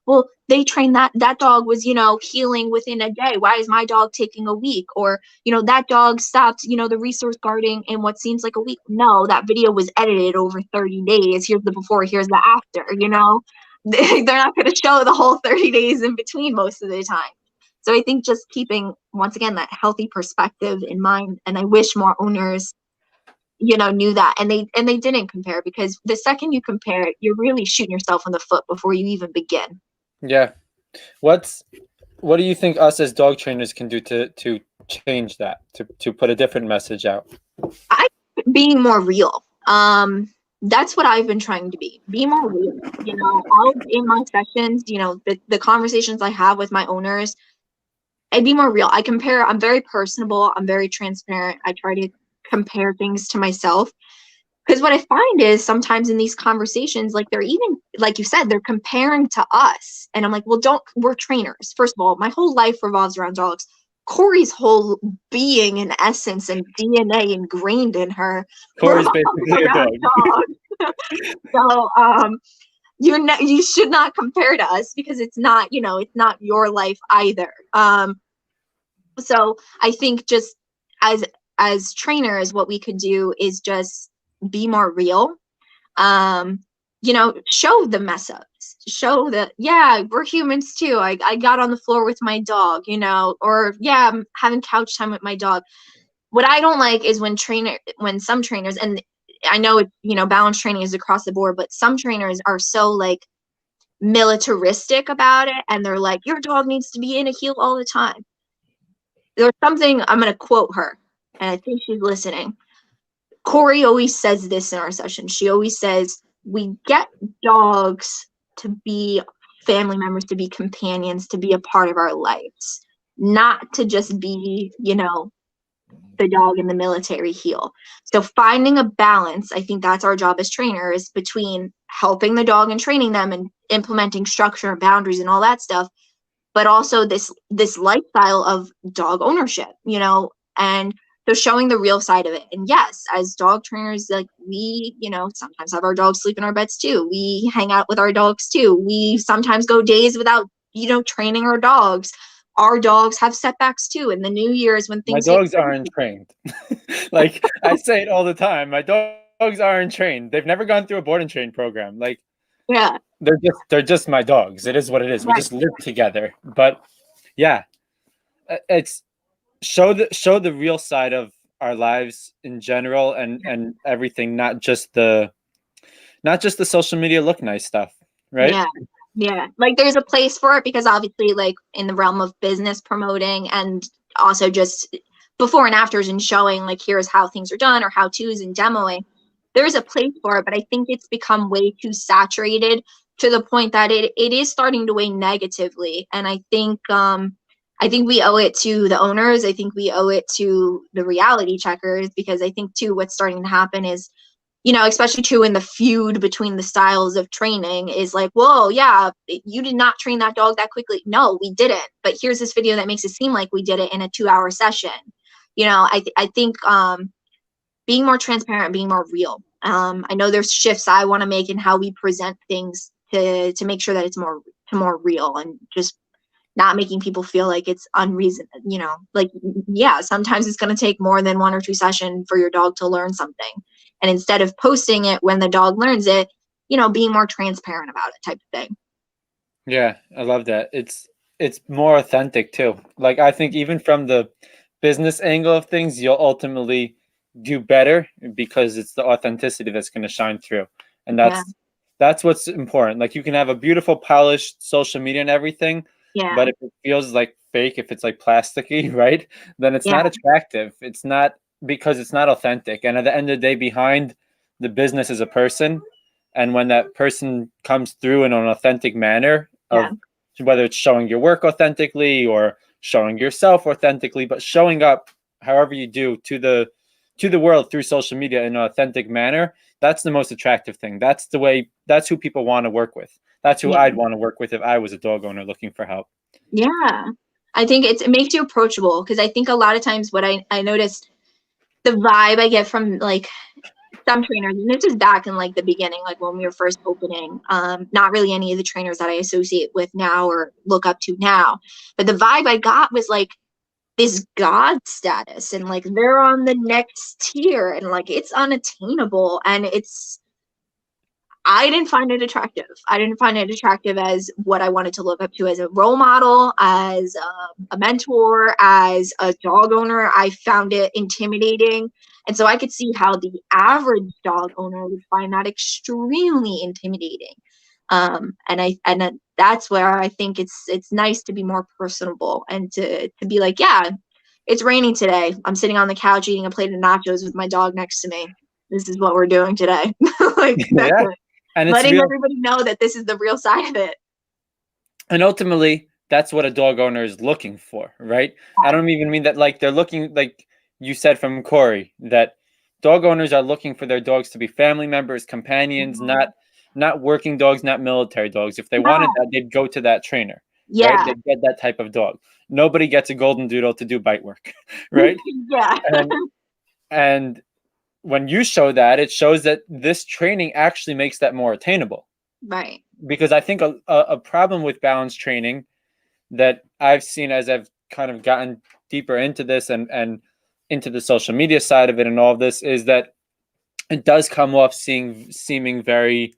well, they trained that dog was, healing within a day. Why is my dog taking a week? Or, that dog stopped, the resource guarding in what seems like a week. No, that video was edited over 30 days. Here's the before, here's the after, They're not going to show the whole 30 days in between most of the time. So I think just keeping, once again, that healthy perspective in mind, and I wish more owners, knew that, and they didn't compare, because the second you compare, you're really shooting yourself in the foot before you even begin. Yeah. What do you think us as dog trainers can do to change that, to put a different message out? Being more real. That's what I've been trying to be more real. Out in my sessions, the conversations I have with my owners, I'd be more real. I'm very personable. I'm very transparent. I try to compare things to myself, because what I find is sometimes in these conversations, like, they're even, like you said, they're comparing to us. And I'm like, well, we're trainers. First of all, my whole life revolves around dogs. Kori's whole being and essence and DNA ingrained in her. Kori's basically a dog. So, you should not compare to us, because it's not, it's not your life either. So I think just as trainers, what we could do is just be more real. Show the mess ups, show that, yeah, we're humans too. I got on the floor with my dog, or yeah, I'm having couch time with my dog. What I don't like is when some trainers, and I know balance training is across the board, but some trainers are so like militaristic about it, and they're like, your dog needs to be in a heel all the time. There's something, I'm going to quote her, and I think she's listening. Kori always says this in our session. She always says, we get dogs to be family members, to be companions, to be a part of our lives, not to just be, the dog in the military heel. So finding a balance, I think that's our job as trainers, between helping the dog and training them and implementing structure and boundaries and all that stuff, but also this lifestyle of dog ownership, and so showing the real side of it. And yes, as dog trainers, like, we, sometimes have our dogs sleep in our beds too. We hang out with our dogs too. We sometimes go days without, training our dogs. Our dogs have setbacks too. And the New Year's, when things— My dogs aren't trained. Like, I say it all the time. My dogs aren't trained. They've never gone through a board and train program. Like, yeah, they're just my dogs. It is what it is. Right. We just live together. But yeah, it's show the real side of our lives in general, and everything, not just the social media look nice stuff, right? Yeah, like, there's a place for it, because obviously, like, in the realm of business promoting, and also just before and afters, and showing, like, here's how things are done, or how to's and demoing, there's a place for it. But I think it's become way too saturated, to the point that it is starting to weigh negatively. And I think we owe it to the owners. I think we owe it to the reality checkers, because I think too, what's starting to happen is, especially too in the feud between the styles of training, is like, whoa, yeah, you did not train that dog that quickly. No, we didn't. But here's this video that makes it seem like we did it in a 2-hour session. I think being more transparent, being more real. I know there's shifts I want to make in how we present things to make sure that it's more real, and just not making people feel like it's unreasonable. Like, yeah, sometimes it's going to take more than 1 or 2 sessions for your dog to learn something. And instead of posting it when the dog learns it, being more transparent about it, type of thing. Yeah, I love that. It's more authentic too. Like, I think even from the business angle of things, you'll ultimately do better, because it's the authenticity that's going to shine through. And that's what's important. Like, you can have a beautiful, polished social media and everything, but if it feels like fake, if it's like plasticky, right, then it's not attractive. It's not, because it's not authentic. And at the end of the day, behind the business is a person. And when that person comes through in an authentic manner, of whether it's showing your work authentically or showing yourself authentically, but showing up however you do to the world through social media in an authentic manner, that's the most attractive thing. That's who people want to work with. That's who I'd want to work with if I was a dog owner looking for help. Yeah, I think it makes you approachable, because I think a lot of times what I noticed, the vibe I get from, like, some trainers, and this was back in like the beginning, like when we were first opening, not really any of the trainers that I associate with now or look up to now, but the vibe I got was like this god status, and like they're on the next tier, and like it's unattainable, and I didn't find it attractive. I didn't find it attractive as what I wanted to look up to as a role model, as a mentor, as a dog owner. I found it intimidating. And so I could see how the average dog owner would find that extremely intimidating. And that's where I think it's nice to be more personable and to be like, yeah, it's raining today. I'm sitting on the couch eating a plate of nachos with my dog next to me. This is what we're doing today. Like, that's it. And letting everybody know that this is the real side of it. And ultimately, that's what a dog owner is looking for, right? I don't even mean that like they're looking, like you said from Kori, that dog owners are looking for their dogs to be family members, companions, not working dogs, not military dogs. If they wanted that, they'd go to that trainer. Yeah. Right? They'd get that type of dog. Nobody gets a golden doodle to do bite work, right? Yeah. And when you show that, it shows that this training actually makes that more attainable. Right. Because I think a problem with balance training that I've seen as I've kind of gotten deeper into this and into the social media side of it and all of this is that it does come off seeming very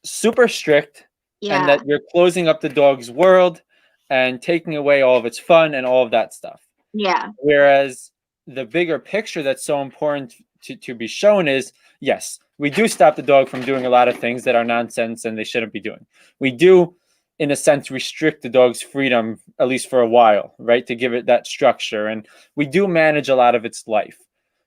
super strict, and that you're closing up the dog's world and taking away all of its fun and all of that stuff. Yeah. Whereas the bigger picture that's so important to be shown is, yes, we do stop the dog from doing a lot of things that are nonsense and they shouldn't be doing. We do, in a sense, restrict the dog's freedom, at least for a while, right? To give it that structure. And we do manage a lot of its life.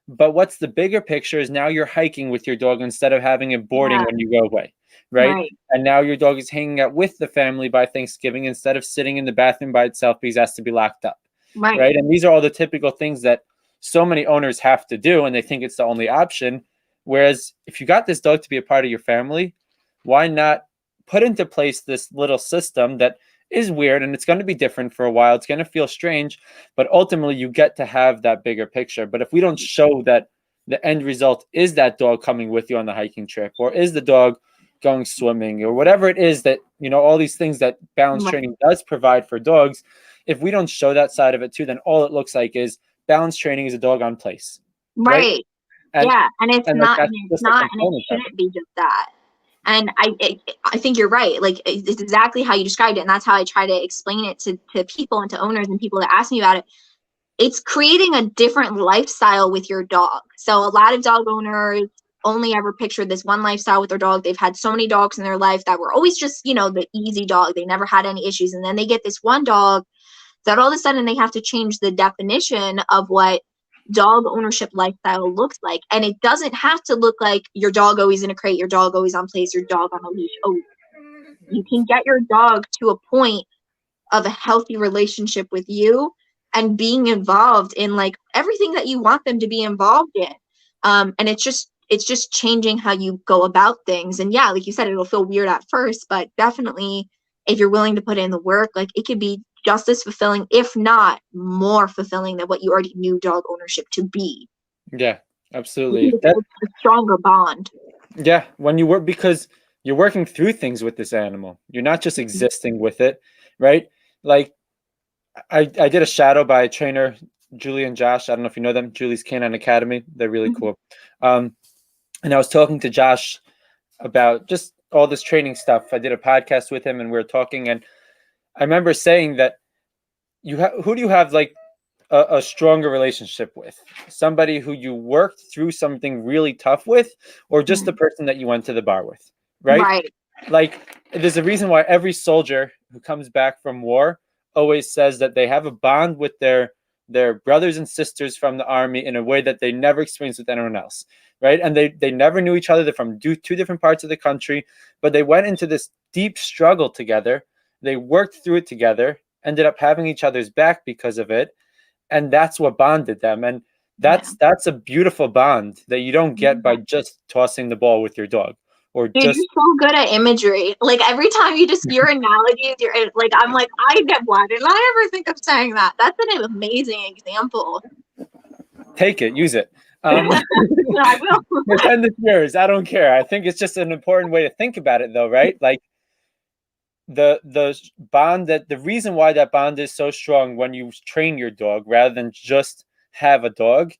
But what's the bigger picture is now you're hiking with your dog instead of having it boarding when you go away, right? And now your dog is hanging out with the family by Thanksgiving instead of sitting in the bathroom by itself because it has to be locked up, right? And these are all the typical things that so many owners have to do, and they think it's the only option. Whereas if you got this dog to be a part of your family, why not put into place this little system that is weird and it's going to be different for a while. It's going to feel strange, but ultimately you get to have that bigger picture. But if we don't show that the end result is that dog coming with you on the hiking trip, or is the dog going swimming, or whatever it is that, you know, all these things that balance training does provide for dogs, if we don't show that side of it too, then all it looks like is balance training is a dog on place. Right. And it's not, and it shouldn't be just that. And I think you're right. Like, it's exactly how you described it. And that's how I try to explain it to people and to owners and people that ask me about it. It's creating a different lifestyle with your dog. So a lot of dog owners only ever picture this one lifestyle with their dog. They've had so many dogs in their life that were always just, you know, the easy dog. They never had any issues. And then they get this one dog that all of a sudden they have to change the definition of what dog ownership lifestyle looks like. And it doesn't have to look like your dog always in a crate, your dog always on place, your dog on a leash. Oh, you can get your dog to a point of a healthy relationship with you and being involved in like everything that you want them to be involved in. And it's just changing how you go about things. And yeah, like you said, it'll feel weird at first, but definitely if you're willing to put in the work, like it could be just as fulfilling, if not more fulfilling than what you already knew dog ownership to be. Yeah, absolutely. It's a stronger bond. Yeah, when you work, because you're working through things with this animal. You're not just existing with it, right? Like I did a shadow by a trainer, Julie and Josh. I don't know if you know them, Julie's Canine Academy. They're really cool. And I was talking to Josh about just all this training stuff. I did a podcast with him and we were talking, and I remember saying that who do you have like a stronger relationship with? Somebody who you worked through something really tough with, or just the person that you went to the bar with, right? Like there's a reason why every soldier who comes back from war always says that they have a bond with their brothers and sisters from the army in a way that they never experienced with anyone else, right? And they never knew each other. They're from two different parts of the country, but they went into this deep struggle together. They worked through it together, ended up having each other's back because of it. And that's what bonded them. And that's a beautiful bond that you don't get by just tossing the ball with your dog. Or Dude, you're so good at imagery. Like every time your analogies, like, I'm like, why didn't I ever think of saying that? That's an amazing example. Take it, use it. I will. Pretend it's yours. I don't care. I think it's just an important way to think about it, though, right? Like the bond, that the reason why that bond is so strong when you train your dog rather than just have a dog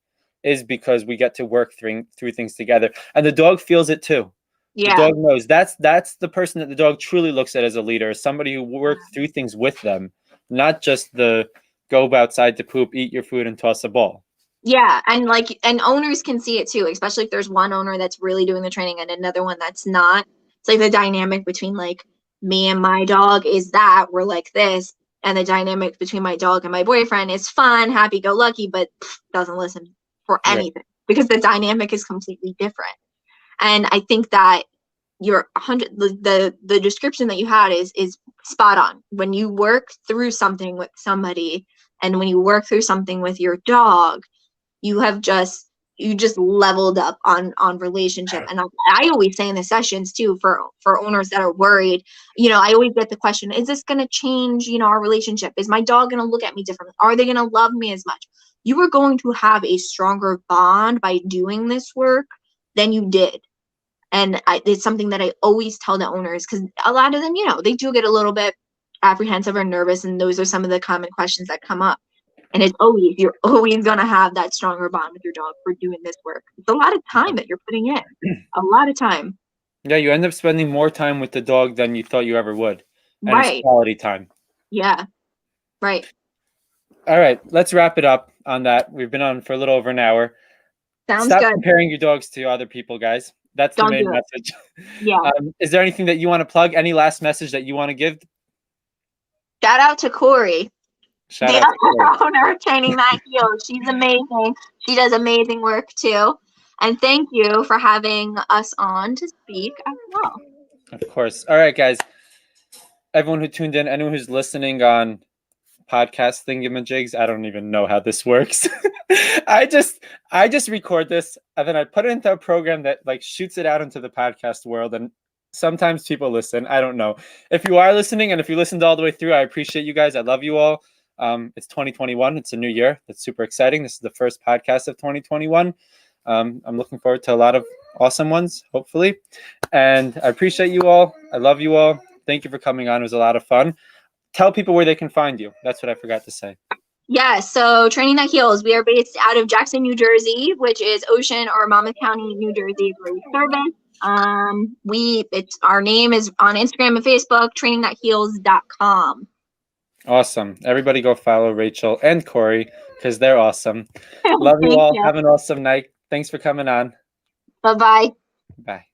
is because we get to work through things together, and the dog feels it too. Yeah. The dog knows that's the person that the dog truly looks at as a leader, somebody who works through things with them, not just the go outside to poop, eat your food, and toss a ball. Yeah, and owners can see it too, especially if there's one owner that's really doing the training and another one that's not. It's like the dynamic between like me and my dog is that we're like this, and the dynamic between my dog and my boyfriend is fun, happy-go-lucky, but doesn't listen for anything because the dynamic is completely different. And I think that your 100 the description that you had is spot on. When you work through something with somebody, and when you work through something with your dog, you just leveled up on relationship. And I always say in the sessions too, for owners that are worried, I always get the question, is this going to change, our relationship? Is my dog going to look at me differently? Are they going to love me as much? You are going to have a stronger bond by doing this work than you did. And it's something that I always tell the owners, because a lot of them, they do get a little bit apprehensive or nervous, and those are some of the common questions that come up. And you're always going to have that stronger bond with your dog for doing this work. It's a lot of time that you're putting in. A lot of time. Yeah, you end up spending more time with the dog than you thought you ever would. And right. It's quality time. Yeah. Right. All right, let's wrap it up on that. We've been on for a little over an hour. Stop good. Comparing your dogs to other people, guys. That's the main message. Yeah. Is there anything that you want to plug? Any last message that you want to give? Shout out to Kori. Shout out to Kori. Owner of Training That Heals. She's amazing. She does amazing work too. And thank you for having us on to speak as well. Of course. All right, guys. Everyone who tuned in, anyone who's listening on podcast thingamajigs, I don't even know how this works. I just record this and then I put it into a program that like shoots it out into the podcast world, and sometimes people listen. I don't know. If you are listening and if you listened all the way through, I appreciate you guys. I love you all. It's 2021. It's a new year. That's super exciting. This is the first podcast of 2021. I'm looking forward to a lot of awesome ones, hopefully. And I appreciate you all. I love you all. Thank you for coming on. It was a lot of fun. Tell people where they can find you. That's what I forgot to say. Yeah, so Training That Heals, we are based out of Jackson, New Jersey, which is Ocean or Monmouth County, New Jersey, where we service. Our name is on Instagram and Facebook, trainingthatheals.com. Awesome. Everybody go follow Rachel and Kori because they're awesome. Love you all. Have an awesome night. Thanks for coming on. Bye-bye. Bye.